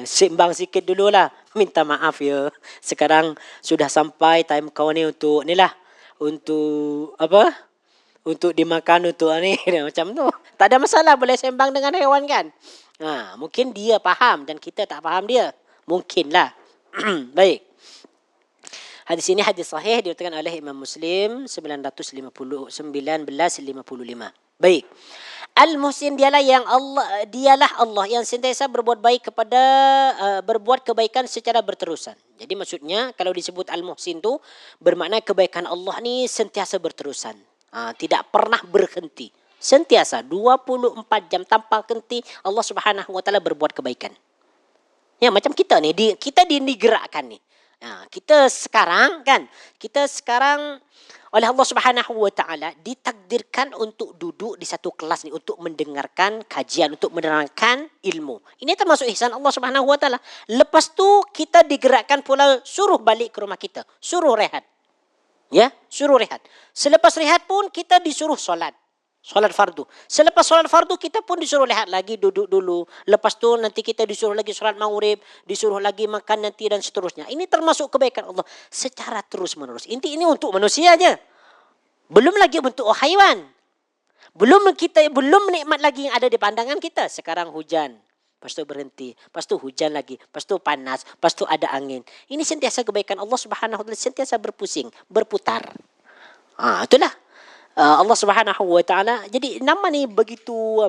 seimbang sikit dululah. Minta maaf ya. Sekarang sudah sampai time kau ni untuk untuk dimakan untuk ni macam tu. Tak ada masalah, boleh sembang dengan haiwan kan. Mungkin dia faham dan kita tak faham dia. Mungkinlah. Baik. Hadis ini hadis sahih diriwayatkan oleh Imam Muslim 1955. Baik. Al-Muhsin dialah Allah yang sentiasa berbuat baik berbuat kebaikan secara berterusan. Jadi maksudnya kalau disebut Al-Muhsin tu bermakna kebaikan Allah ni sentiasa berterusan. Tidak pernah berhenti. Sentiasa 24 jam tanpa henti Allah Subhanahu wa taala berbuat kebaikan. Ya, macam kita ni, kita digerakkan ni. Kita sekarang oleh Allah Subhanahu wa taala ditakdirkan untuk duduk di satu kelas ni, untuk mendengarkan kajian, untuk menerangkan ilmu. Ini termasuk ihsan Allah Subhanahu wa taala. Lepas tu kita digerakkan pula suruh balik ke rumah kita, suruh rehat. Ya, suruh rehat. Selepas rehat pun kita disuruh solat. Solat fardu. Selepas solat fardu kita pun disuruh rehat lagi, duduk dulu. Lepas tu nanti kita disuruh lagi solat maghrib, disuruh lagi makan nanti dan seterusnya. Ini termasuk kebaikan Allah secara terus menerus. Ini untuk manusia aja. Belum lagi untuk haiwan. Belum nikmat lagi yang ada di pandangan kita. Sekarang hujan. Lepas tu berhenti. Lepas tu hujan lagi. Lepas tu panas. Lepas tu ada angin. Ini sentiasa kebaikan Allah Subhanahu wa taala, sentiasa berpusing, berputar. Itulah Allah Subhanahu wa taala. Jadi nama ni begitu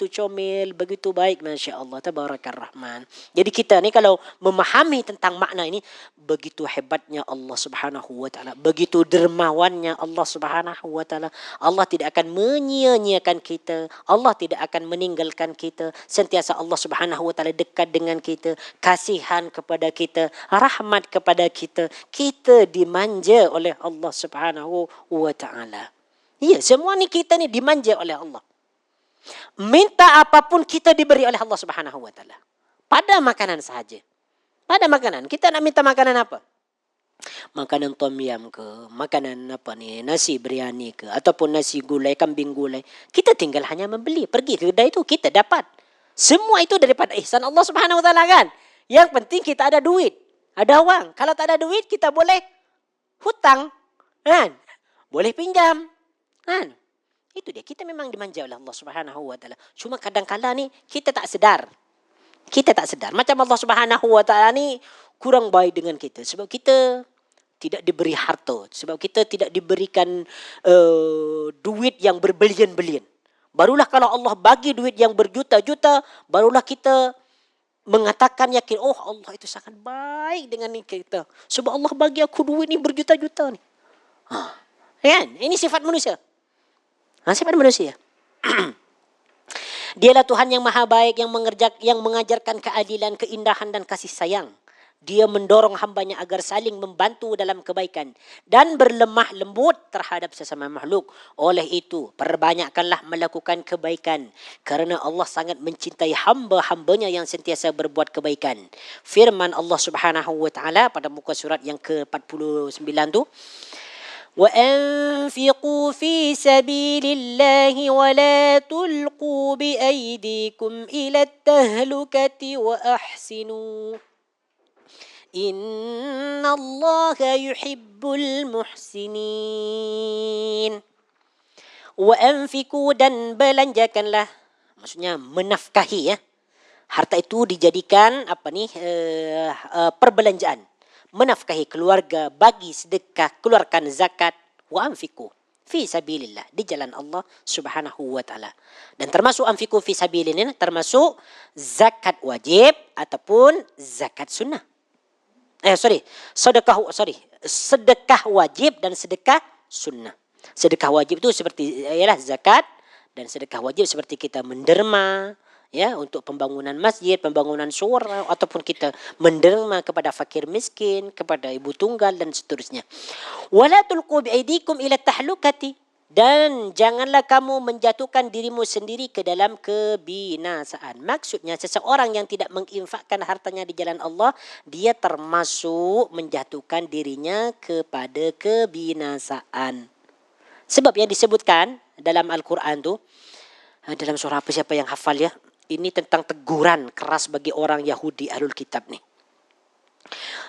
comel, begitu baik, masya-Allah, tabarakar rahman. Jadi kita ni kalau memahami tentang makna ini, begitu hebatnya Allah Subhanahu wa taala, begitu dermawannya Allah Subhanahu wa taala. Allah tidak akan menyia-nyiakan kita, Allah tidak akan meninggalkan kita. Sentiasa Allah Subhanahu wa taala dekat dengan kita, kasihan kepada kita, rahmat kepada kita. Kita dimanja oleh Allah Subhanahu wa taala. Ya, semua ni kita ni dimanja oleh Allah. Minta apapun kita diberi oleh Allah Subhanahu wa taala. Pada makanan sahaja. Pada makanan. Kita nak minta makanan apa? Makanan tom yam ke, makanan nasi biryani ke, ataupun nasi gulai, kambing gulai. Kita tinggal hanya membeli, pergi ke kedai itu kita dapat. Semua itu daripada ihsan Allah Subhanahu wa taala kan. Yang penting kita ada duit, ada wang. Kalau tak ada duit kita boleh hutang, kan? Boleh pinjam. Kan? Itu dia, kita memang dimanja oleh Allah Subhanahu wa taala. Cuma kadang-kala ni kita tak sedar. Kita tak sedar. Macam Allah Subhanahu wa taala ni kurang baik dengan kita sebab kita tidak diberi harta, sebab kita tidak diberikan duit yang berbilion-bilion. Barulah kalau Allah bagi duit yang berjuta-juta, barulah kita mengatakan yakin, oh Allah itu sangat baik dengan kita. Sebab Allah bagi aku duit ni berjuta-juta ni. Kan? Ini sifat manusia. Sifat manusia. Dialah Tuhan yang maha baik, yang mengajarkan keadilan, keindahan dan kasih sayang. Dia mendorong hambanya agar saling membantu dalam kebaikan dan berlemah lembut terhadap sesama makhluk. Oleh itu, perbanyakkanlah melakukan kebaikan kerana Allah sangat mencintai hamba-hambanya yang sentiasa berbuat kebaikan. Firman Allah Subhanahu wa taala pada muka surat yang ke-49 tu, وَأَنْفِقُوا فِي سَبِيلِ اللَّهِ وَلَا تُلْقُوا بِأَيْدِيكُمْ إِلَى التَّهْلُكَةِ وَأَحْسِنُوا إِنَّ اللَّهَ يُحِبُّ الْمُحْسِنِينَ. وَأَنْفِقُوا, dan belanjakanlah, maksudnya menafkahi ya. Harta itu dijadikan perbelanjaan. Menafkahi keluarga, bagi sedekah, keluarkan zakat, wa anfiqu fi sabilillah, di jalan Allah Subhanahu wa taala. Dan termasuk anfiqu fi sabilillah termasuk zakat wajib ataupun zakat sunnah. Sedekah wajib dan sedekah sunnah. Sedekah wajib itu seperti ialah zakat, dan sedekah wajib seperti kita menderma ya, untuk pembangunan masjid, pembangunan surau, ataupun kita menderma kepada fakir miskin, kepada ibu tunggal dan seterusnya. Wala tulqu biaidikum ila tahlukati, dan janganlah kamu menjatuhkan dirimu sendiri ke dalam kebinasaan. Maksudnya seseorang yang tidak menginfakkan hartanya di jalan Allah, dia termasuk menjatuhkan dirinya kepada kebinasaan. Sebab yang disebutkan dalam Al-Quran tu, dalam surah apa, siapa yang hafal ya? Ini tentang teguran keras bagi orang Yahudi Ahlul Kitab ni.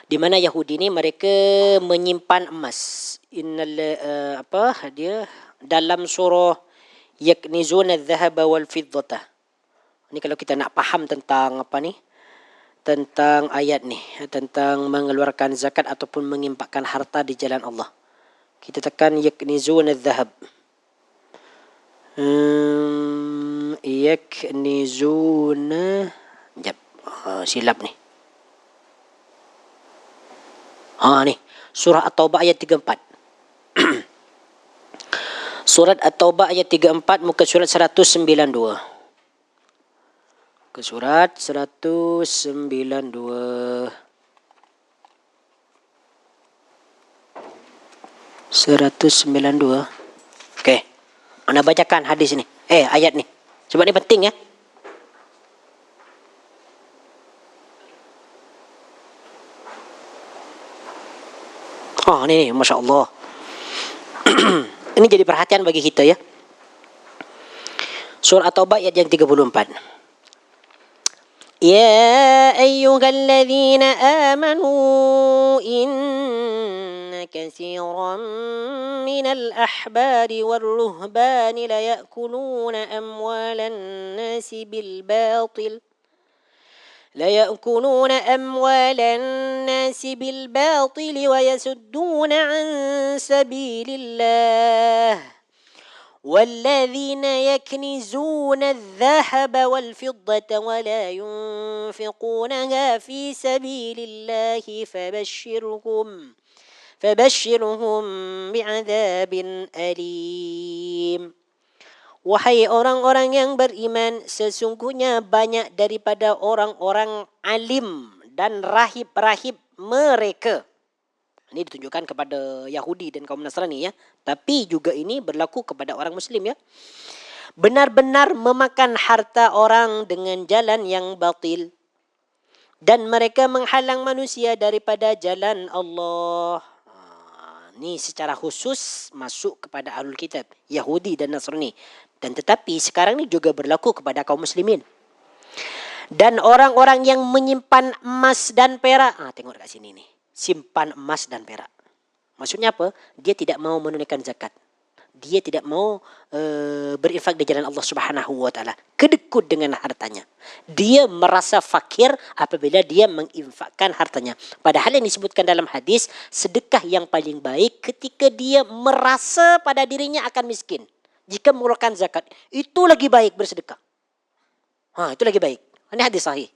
Di mana Yahudi ni mereka menyimpan emas. Dalam surah yaknizuna adh-dhahaba wal fiddata. Ini kalau kita nak faham tentang tentang ayat ni, tentang mengeluarkan zakat ataupun menginfakkan harta di jalan Allah. Kita tekan yaknizuna adh-dhahab. Yaknizuna, silap ni. Ni surah At-Taubah ayat 34. Surat At-Taubah ayat 34, muka surat 192. Ke surat 192. 192. Okey. Anda bacakan hadis ni. Ayat ni. Sebab ni penting ya. Ni Masya Allah. Ini jadi perhatian bagi kita ya. Surah At-Taubah ayat yang 34. Ya ayyuhalladzina amanu inna katsiran minal ahbari warruhbani la ya'kuluna amwalan nasi bil batil ليأكلون أموال الناس بالباطل ويسدون عن سبيل الله والذين يكنزون الذهب والفضة ولا ينفقونها في سبيل الله فبشرهم بعذاب أليم. Wahai orang-orang yang beriman, sesungguhnya banyak daripada orang-orang alim dan rahib-rahib mereka. Ini ditunjukkan kepada Yahudi dan kaum Nasrani ya. Tapi juga ini berlaku kepada orang Muslim ya. Benar-benar memakan harta orang dengan jalan yang batil. Dan mereka menghalang manusia daripada jalan Allah. Ini secara khusus masuk kepada Ahlul Kitab, Yahudi dan Nasrani. Dan tetapi sekarang ni juga berlaku kepada kaum muslimin. Dan orang-orang yang menyimpan emas dan perak. Tengok dekat sini nih. Simpan emas dan perak. Maksudnya apa? Dia tidak mau menunaikan zakat. Dia tidak mau berinfak di jalan Allah Subhanahu wa taala. Kedekut dengan hartanya. Dia merasa fakir apabila dia menginfakkan hartanya. Padahal yang disebutkan dalam hadis, sedekah yang paling baik ketika dia merasa pada dirinya akan miskin. Jika mengeluarkan zakat, itu lagi baik bersedekah. Itu lagi baik. Ini hadis sahih.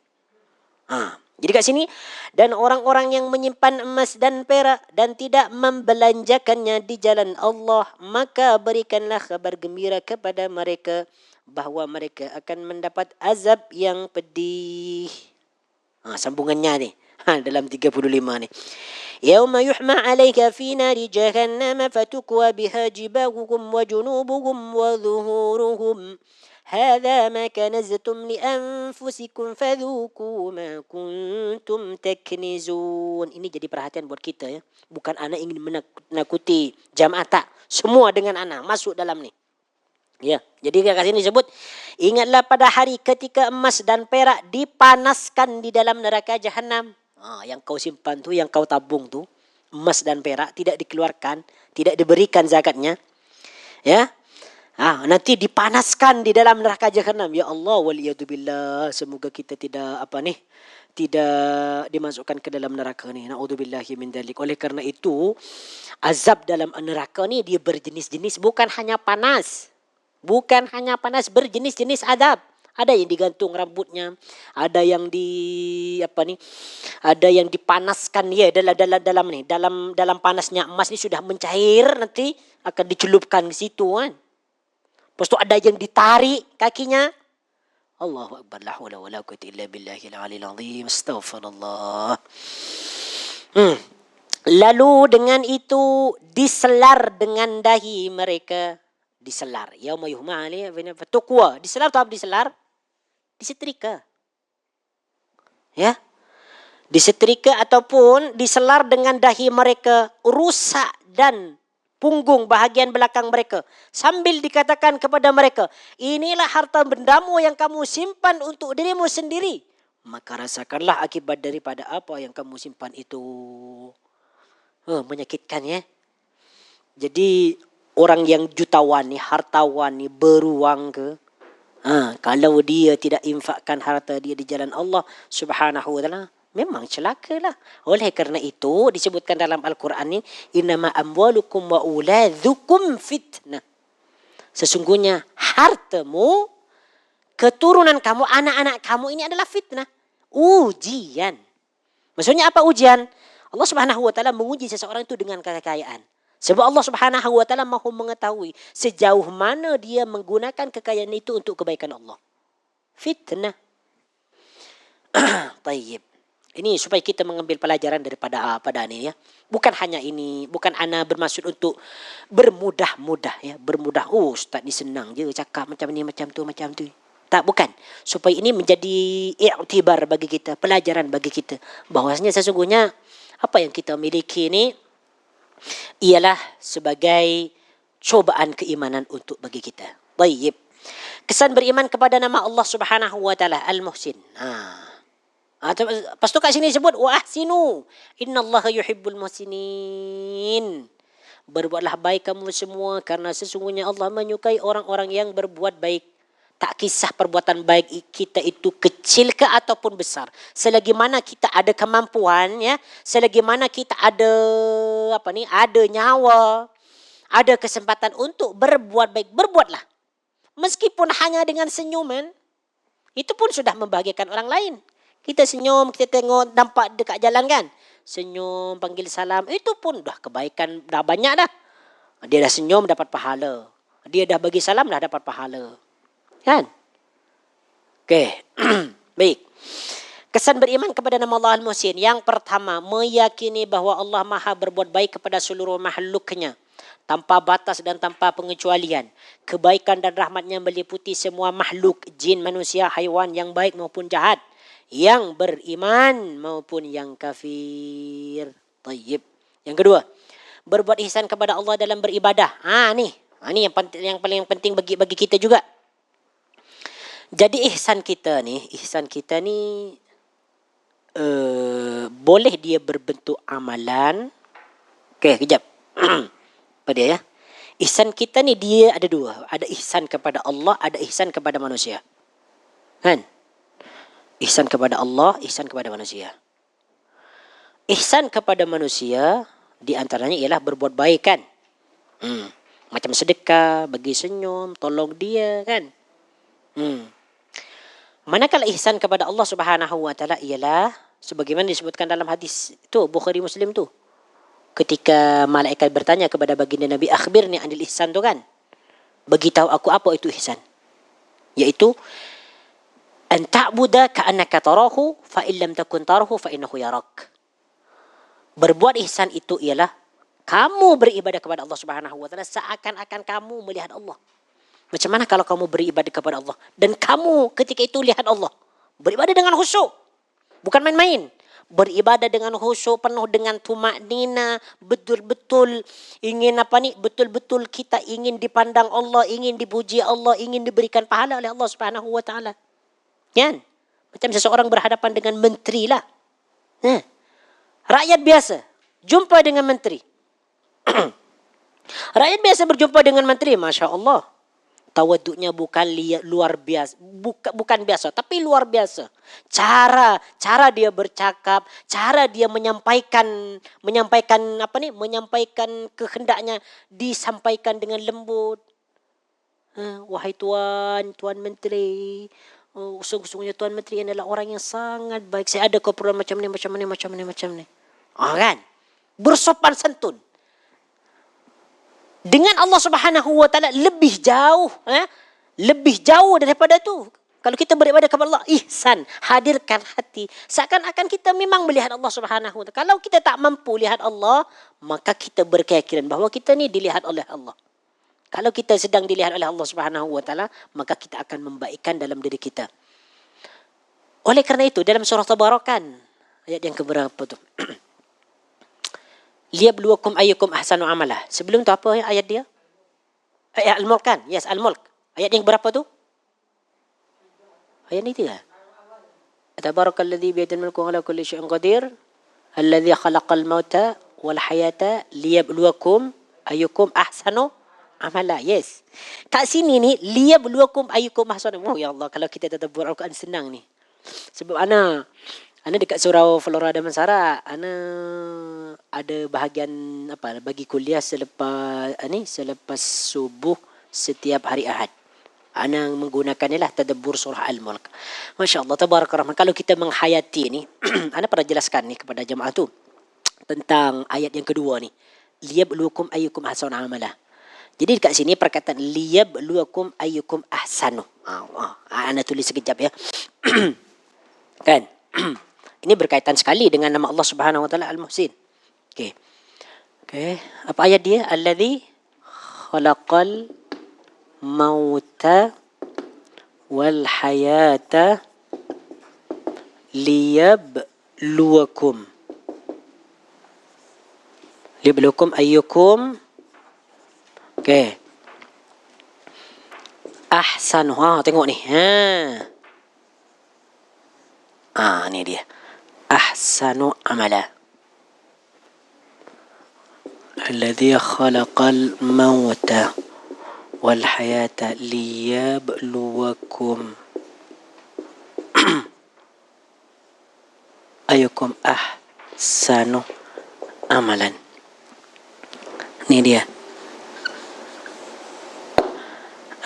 Jadi kat sini, dan orang-orang yang menyimpan emas dan perak dan tidak membelanjakannya di jalan Allah, maka berikanlah kabar gembira kepada mereka bahawa mereka akan mendapat azab yang pedih. Sambungannya ni. Dalam 35 ni. Yauma yuhma 'alaika fi nari jahannam fatukwa biha jibahuhum wa junubuhum wa dhuhuruhum. Hadza ma kanaztum li anfusikum fadhuku ma kuntum taknizun. Ini jadi perhatian buat kita ya. Bukan anak ingin menakuti jamaah, tak. Semua dengan anak masuk dalam ni. Ya, jadi kat sini disebut, ingatlah pada hari ketika emas dan perak dipanaskan di dalam neraka jahanam. Yang kau simpan tu, yang kau tabung tu, emas dan perak tidak dikeluarkan, tidak diberikan zakatnya. Ya. Nanti dipanaskan di dalam neraka jahanam. Ya Allah, waliyadzubillah, semoga kita tidak tidak dimasukkan ke dalam neraka ni. Naudzubillahi min dzalik. Oleh kerana itu, azab dalam neraka ni dia berjenis-jenis, bukan hanya panas. Bukan hanya panas, berjenis-jenis azab. Ada yang digantung rambutnya, ada yang ada yang dipanaskan ya dalam panasnya emas ni sudah mencair, nanti akan dicelupkan di situ kan. Lepas tu ada yang ditarik kakinya. Allahu akbar, la haula wala quwwata illa billahil aliyil azim. Astaghfirullah. Lalu dengan itu diselar dengan dahi mereka. Diselar. Yauma yuhma 'alaihi fatuqwa. Diselar atau diselar? Disetrika. Ya. Disetrika ataupun diselar dengan dahi mereka, rusak dan punggung bahagian belakang mereka. Sambil dikatakan kepada mereka, inilah harta bendamu yang kamu simpan untuk dirimu sendiri. Maka rasakanlah akibat daripada apa yang kamu simpan itu. Menyakitkan ya. Jadi orang yang jutawan ni, hartawan ni, beruang ke, kalau dia tidak infakkan harta dia di jalan Allah Subhanahu wa taala, memang celakalah. Oleh kerana itu disebutkan dalam Al-Quran ni, innama amwalukum wa uladukum fitnah. Sesungguhnya hartamu, keturunan kamu, anak-anak kamu ini adalah fitnah, ujian. Maksudnya apa ujian? Allah Subhanahu wa taala menguji seseorang itu dengan kekayaan. Sebab Allah Subhanahu wa taala mahu mengetahui sejauh mana dia menggunakan kekayaan itu untuk kebaikan Allah. Fitnah. Tayyib. Ini supaya kita mengambil pelajaran daripada pada ini ya. Bukan hanya ini, bukan ana bermaksud untuk bermudah-mudah ya, bermudah. Oh, ustaz ni senang je cakap macam ni macam tu. Tak, bukan. Supaya ini menjadi i'tibar bagi kita, pelajaran bagi kita bahwasanya sesungguhnya apa yang kita miliki ini ialah sebagai cobaan keimanan untuk bagi kita. Baik. Kesan beriman kepada nama Allah Subhanahu wa taala Al-Muhsin. Lepas tu kat sini sebut wa ahsinu innallaha yuhibbul muhsinin. Berbuatlah baik kamu semua karena sesungguhnya Allah menyukai orang-orang yang berbuat baik. Tak kisah perbuatan baik kita itu kecil ke ataupun besar. Selagi mana kita ada kemampuan ya, selagi mana kita ada ada nyawa, ada kesempatan untuk berbuat baik, berbuatlah. Meskipun hanya dengan senyuman, itu pun sudah membahagiakan orang lain. Kita senyum, kita tengok, nampak dekat jalan kan. Senyum, panggil salam. Itu pun dah kebaikan, dah banyak dah. Dia dah senyum, dapat pahala. Dia dah bagi salam, dah dapat pahala. Kan? Okey. Baik. Kesan beriman kepada nama Allah Al-Muhsin. Yang pertama, meyakini bahawa Allah Maha berbuat baik kepada seluruh makhluknya. Tanpa batas dan tanpa pengecualian. Kebaikan dan rahmatnya meliputi semua makhluk. Jin, manusia, haiwan yang baik maupun jahat. Yang beriman maupun yang kafir. Tayyib. Yang kedua, berbuat ihsan kepada Allah dalam beribadah. Ni yang paling penting bagi kita juga. Jadi ihsan kita ni boleh dia berbentuk amalan. Okey, kejap. Apa dia ya? Ihsan kita ni dia ada dua. Ada ihsan kepada Allah, ada ihsan kepada manusia. Kan? Ihsan kepada Allah, ihsan kepada manusia. Ihsan kepada manusia di antaranya ialah berbuat baik kan. Macam sedekah, bagi senyum, tolong dia kan. Manakala ihsan kepada Allah Subhanahu wa taala ialah sebagaimana disebutkan dalam hadis itu Bukhari Muslim tu. Ketika malaikat bertanya kepada baginda Nabi, akhbirni anil ihsan tu kan. Beritahu aku apa itu ihsan. Yaitu an ta'buda ka'annaka tarahu fa in lam takun tarahu fa innahu yarak. Berbuat ihsan itu ialah kamu beribadah kepada Allah Subhanahu wa taala seakan-akan kamu melihat Allah. Macam mana kalau kamu beribadah kepada Allah dan kamu ketika itu lihat Allah? Beribadah dengan khusyuk. Bukan main-main. Beribadah dengan khusyuk, penuh dengan tumaknina, betul-betul ingin betul-betul kita ingin dipandang Allah, ingin dipuji Allah, ingin diberikan pahala oleh Allah Subhanahu wa taala. Kan? Macam seseorang berhadapan dengan menteri lah. Rakyat biasa jumpa dengan menteri. Rakyat biasa berjumpa dengan menteri, Masya Allah. Tawaduknya bukan luar biasa, bukan biasa, tapi luar biasa. Cara dia bercakap, cara dia menyampaikan kehendaknya disampaikan dengan lembut. Wahai tuan menteri, sungguhnya tuan menteri adalah orang yang sangat baik. Saya ada keperluan macam ni. Kan? Bersopan santun. Dengan Allah Subhanahu wa taala lebih jauh daripada tu. Kalau kita beribadah kepada Allah, ihsan, hadirkan hati seakan-akan kita memang melihat Allah Subhanahu wa taala. Kalau kita tak mampu lihat Allah, maka kita berkeyakinan bahawa kita ni dilihat oleh Allah. Kalau kita sedang dilihat oleh Allah Subhanahu wa taala, maka kita akan membaikkan dalam diri kita. Oleh kerana itu dalam surah Tabarakan ayat yang keberapa tu? Liyabluwakum ayyukum ahsanu amala. Sebelum tu apa ayat dia? Ayat Al-Mulk kan? Yes, Al-Mulk. Ayat yang berapa tu? Ayat ni tiga. Tabarakalladzi biyadil mulku wa ala kulli syai'in qadir. Alladzi khalaqal mauta wal hayata liyabluwakum ayyukum ahsanu amala. Yes. Kat sini ni liyabluwakum ayyukum ahsanu. Oh ya Allah, kalau kita tadabbur Al-Quran senang ni. Sebab ana dekat surau Flora Damansara, ana ada bahagian bagi kuliah selepas subuh setiap hari Ahad. Ana menggunakan tadabbur surah Al-Mulk. Masya-Allah, tabarakallah. Kalau kita menghayati ni, ana pernah jelaskan ni kepada jemaah tu tentang ayat yang kedua ni. Liyabluwakum ayyukum ahsanu amala. Jadi dekat sini perkataan liyabluwakum ayyukum ahsanu. Ana tulis sekejap ya. Kan? Ini berkaitan sekali dengan nama Allah Subhanahu wa taala Al-Muhsin. Okey. Okey, apa ayat dia? Allazi khalaqal mauta wal hayata liyabluwakum. Liyabluwakum ayyukum ahsanu. Tengok ni. Ni dia. Ahsanu amala. Alladhi khalaqal mauta wal hayata liyabluwakum ayyukum ahsanu amalan. Ini dia.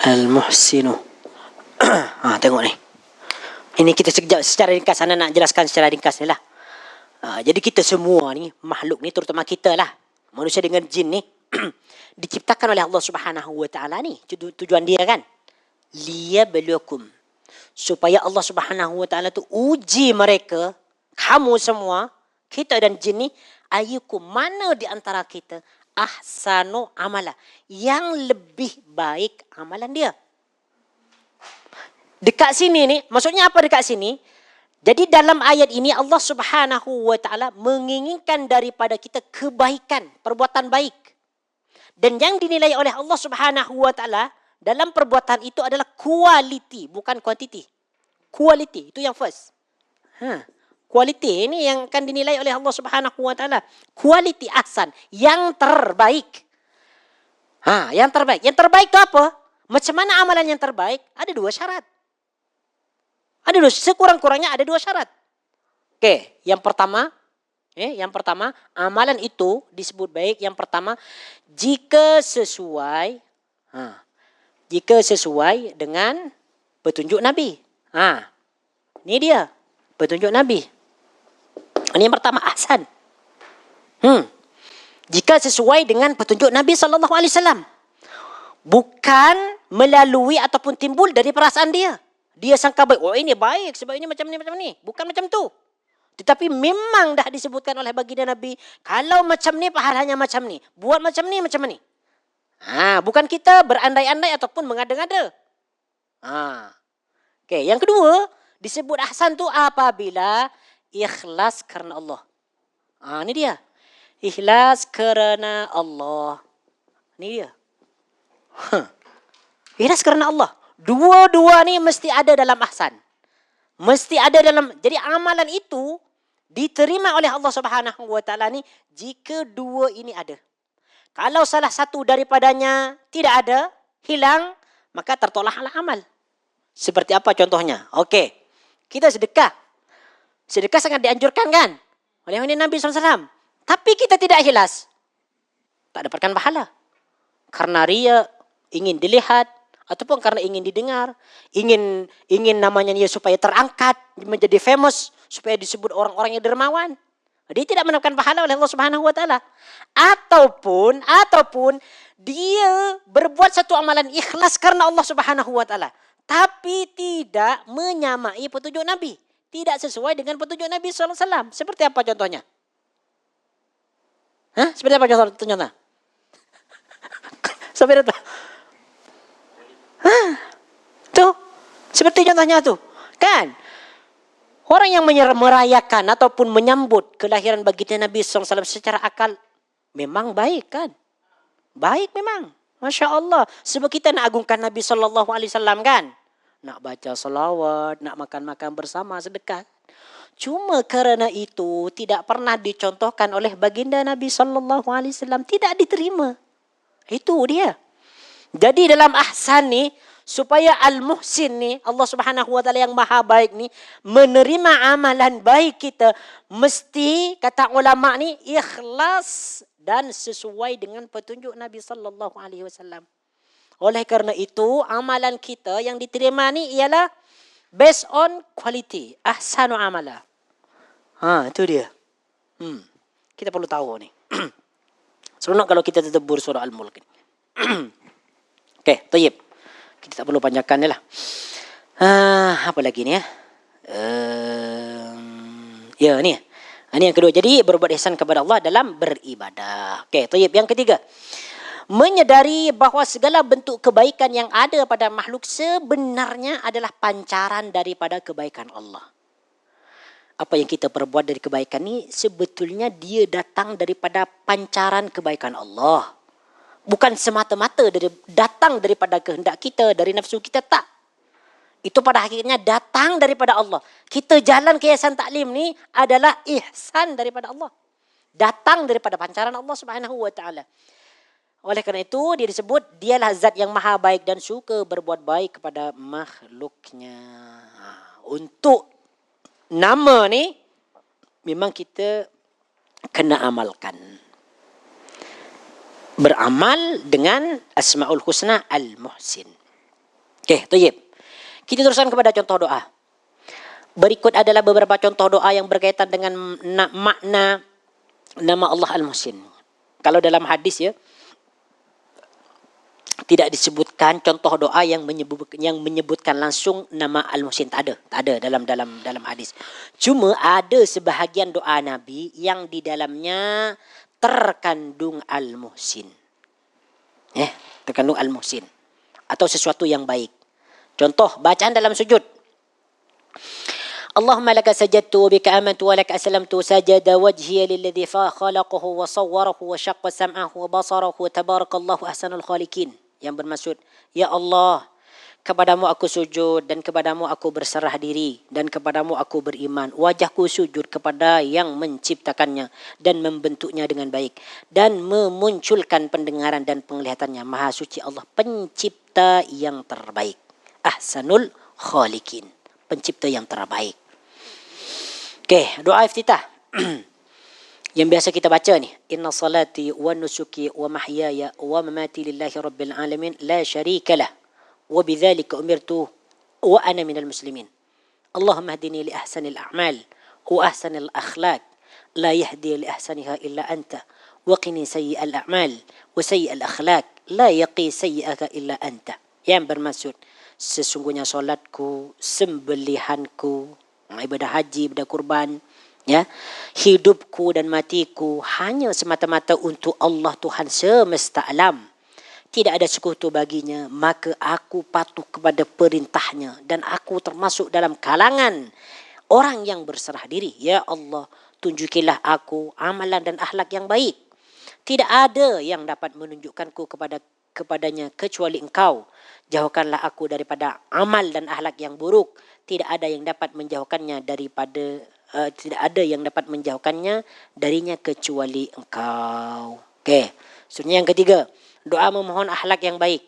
Al-Muhsinu. Tengok ni. Ini kita secara ringkas, Ana nak jelaskan secara ringkas ni lah. Jadi kita semua ni, makhluk ni, terutama kita lah, manusia dengan jin ni, diciptakan oleh Allah Subhanahu wa taala ni. Tujuan dia kan, liyabluwakum, supaya Allah Subhanahu wa taala tu uji mereka, kamu semua, kita dan jin ni, ayyukum, mana di antara kita ahsanu amala, yang lebih baik amalan dia. Dekat sini ni, maksudnya apa dekat sini? Jadi dalam ayat ini Allah Subhanahu wa taala menginginkan daripada kita kebaikan, perbuatan baik. Dan yang dinilai oleh Allah Subhanahu wa taala dalam perbuatan itu adalah quality, bukan quantity. Quality itu yang first. Quality ini yang akan dinilai oleh Allah Subhanahu wa taala. Quality ahsan, yang terbaik. Yang terbaik. Yang terbaik itu apa? Macam mana amalan yang terbaik? Ada dua syarat. Sekurang-kurangnya ada dua syarat. Yang pertama, amalan itu disebut baik. Yang pertama, jika sesuai dengan petunjuk Nabi. Ini dia, petunjuk Nabi. Ini yang pertama, ahsan. Jika sesuai dengan petunjuk Nabi sallallahu alaihi wasallam. Bukan melalui ataupun timbul dari perasaan dia. Dia sangka baik. Ini baik sebab ini macam ni. Bukan macam tu. Tetapi memang dah disebutkan oleh baginda Nabi, kalau macam ni pahalanya macam ni. Buat macam ni. Bukan kita berandai-andai ataupun mengada-ngada. Yang kedua, disebut ahsan tu apabila ikhlas kerana Allah. Ini dia. Ikhlas kerana Allah. Ini dia. Ikhlas kerana Allah. Dua-dua ni mesti ada dalam ahsan. Mesti ada dalam. Jadi amalan itu diterima oleh Allah Subhanahu wa taala ni jika dua ini ada. Kalau salah satu daripadanya tidak ada, hilang, maka tertolaklah amal. Seperti apa contohnya? Kita sedekah. Sedekah sangat dianjurkan kan oleh Nabi SAW. Tapi kita tidak ikhlas, tak dapatkan pahala. Karena ria, ingin dilihat, ataupun karena ingin didengar, ingin namanya dia supaya terangkat, menjadi famous, supaya disebut orang-orang yang dermawan. Dia tidak mendapatkan pahala oleh Allah Subhanahu wa taala. Ataupun dia berbuat satu amalan ikhlas karena Allah Subhanahu wa taala, tapi tidak menyamai petunjuk Nabi, tidak sesuai dengan petunjuk Nabi sallallahu alaihi wasallam. Seperti apa contohnya? Seperti apa contohnya? Sampai itu. Tuh, seperti contohnya tuh. Kan? Orang yang merayakan ataupun menyambut kelahiran baginda Nabi SAW secara akal memang baik kan? Baik memang. Masya Allah. Sebab kita nak agungkan Nabi SAW kan? Nak baca salawat, nak makan-makan bersama, sedekah. Cuma kerana itu tidak pernah dicontohkan oleh baginda Nabi SAW. Tidak diterima. Itu dia. Jadi dalam ahsan ni, supaya Al-Muhsin ni, Allah Subhanahu wa taala yang maha baik ni, menerima amalan baik kita, mesti kata ulama ni ikhlas dan sesuai dengan petunjuk Nabi sallallahu alaihi wasallam. Oleh kerana itu, amalan kita yang diterima ni ialah based on quality, ahsanu amala. Itu dia. Kita perlu tahu ni. Seronok kalau kita tadabbur surah Al-Mulk ni. Tayyib. Kita tak perlu panjangkan ni lah. Apa lagi ni ya? Ya, ni. Ini yang kedua. Jadi berbuat ihsan kepada Allah dalam beribadah. Okey, tayyib. Yang ketiga, menyedari bahawa segala bentuk kebaikan yang ada pada makhluk sebenarnya adalah pancaran daripada kebaikan Allah. Apa yang kita perbuat dari kebaikan ni sebetulnya dia datang daripada pancaran kebaikan Allah. Bukan semata-mata datang daripada kehendak kita, dari nafsu kita, tak. Itu pada hakikatnya datang daripada Allah. Kita jalan ke ihsan taklim ni adalah ihsan daripada Allah. Datang daripada pancaran Allah Subhanahu wa taala. Oleh kerana itu dia disebut dialah zat yang maha baik dan suka berbuat baik kepada makhluknya. Untuk nama ni memang kita kena amalkan. Beramal dengan Asmaul Husna Al-Muhsin. Okey, tayyib. Kita teruskan kepada contoh doa. Berikut adalah beberapa contoh doa yang berkaitan dengan makna nama Allah Al-Muhsin. Kalau dalam hadis ya, tidak disebutkan contoh doa yang menyebutkan langsung nama Al-Muhsin, tak ada dalam hadis. Cuma ada sebahagian doa Nabi yang di dalamnya terkandung Al-Muhsin. Terkandung Al-Muhsin atau sesuatu yang baik. Contoh bacaan dalam sujud. Allahumma laka sajadtu bika amantu wa laka aslamtu sajada wajhiya lilladhi khalaqahu wa sawwarahu wa syaqqa sam'ahu wa basarahu tabarakallahu ahsanul khaliqin. Yang bermaksud, ya Allah, kepadamu aku sujud dan kepadamu aku berserah diri dan kepadamu aku beriman. Wajahku sujud kepada yang menciptakannya dan membentuknya dengan baik dan memunculkan pendengaran dan penglihatannya. Maha suci Allah, pencipta yang terbaik. Ahsanul khaliqin, pencipta yang terbaik. Okey, doa iftitah. Yang biasa kita baca ni, inna salati wa nusuki wa mahyaya wa mamati lillahi rabbil alamin la syarika lah wa bidzalika umirtu wa ana minal muslimin. Allahumma hdini li ahsanil a'mal wa ahsanil akhlaq la yahdi li ahsaniha illa anta wa qini sayyi'al a'mal wa sayyi'al akhlaq la yaqi sayyi'aka illa anta. Yang bermaksud, sesungguhnya solatku, sembelihanku, ibadah haji, ibadah kurban, ya, hidupku dan matiku hanya semata-mata untuk Allah Tuhan semesta alam. Tidak ada sekutu baginya, maka aku patuh kepada perintahnya dan aku termasuk dalam kalangan orang yang berserah diri. Ya Allah, tunjukilah aku amalan dan akhlak yang baik. Tidak ada yang dapat menunjukkanku kepadanya kecuali Engkau. Jauhkanlah aku daripada amal dan akhlak yang buruk. Tidak ada yang dapat menjauhkannya darinya kecuali Engkau. Okey. Seterusnya yang ketiga, doa memohon akhlak yang baik.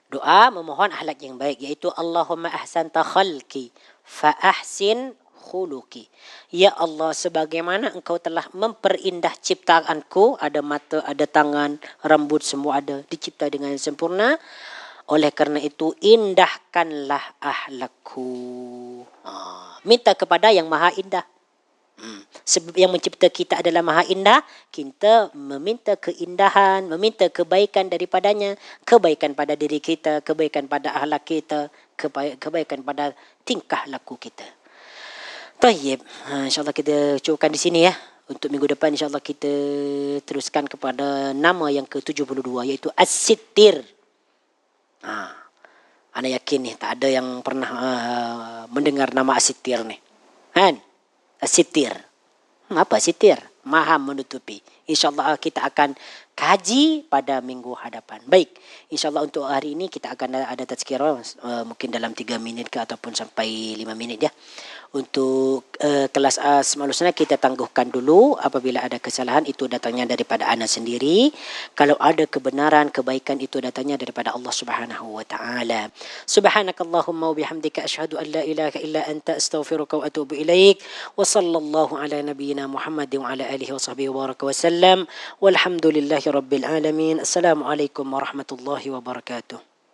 Doa memohon akhlak yang baik, iaitu Allahumma ahsanta khalqi fa ahsin khuluqi. Ya Allah, sebagaimana Engkau telah memperindah ciptaanku, ada mata, ada tangan, rambut, semua ada, dicipta dengan sempurna. Oleh kerana itu, indahkanlah akhlakku. Minta kepada yang maha indah. Sebab yang mencipta kita adalah maha indah, kita meminta keindahan, meminta kebaikan daripadanya, kebaikan pada diri kita, kebaikan pada akhlak kita, kebaikan pada tingkah laku kita. Tayyib, insyaAllah kita cukupkan di sini ya. Untuk minggu depan insyaAllah kita teruskan kepada nama yang ke-72, iaitu As-Sittir. Ana yakin ni tak ada yang pernah mendengar nama As-Sittir ni. Kan? As-Sittir. Apa Sittir? Maha menutupi. InsyaAllah kita akan kaji pada minggu hadapan. Baik, insyaAllah untuk hari ini kita akan ada tazkirah mungkin dalam 3 minit ke ataupun sampai 5 minit ya. Untuk kelas Asmaul Husna kita tangguhkan dulu. Apabila ada kesalahan itu datangnya daripada ana sendiri. Kalau ada kebenaran, kebaikan itu datangnya daripada Allah Subhanahu wa taala. Subhanakallahumma wa bihamdika asyhadu an la ilaha illa anta astaghfiruka wa atubu ilaik. Wa sallallahu ala nabiyyina Muhammadin wa ala alihi wa sahbihi wa baraka wa sallam. Walhamdulillahi rabbil alamin. Assalamualaikum warahmatullahi wabarakatuh.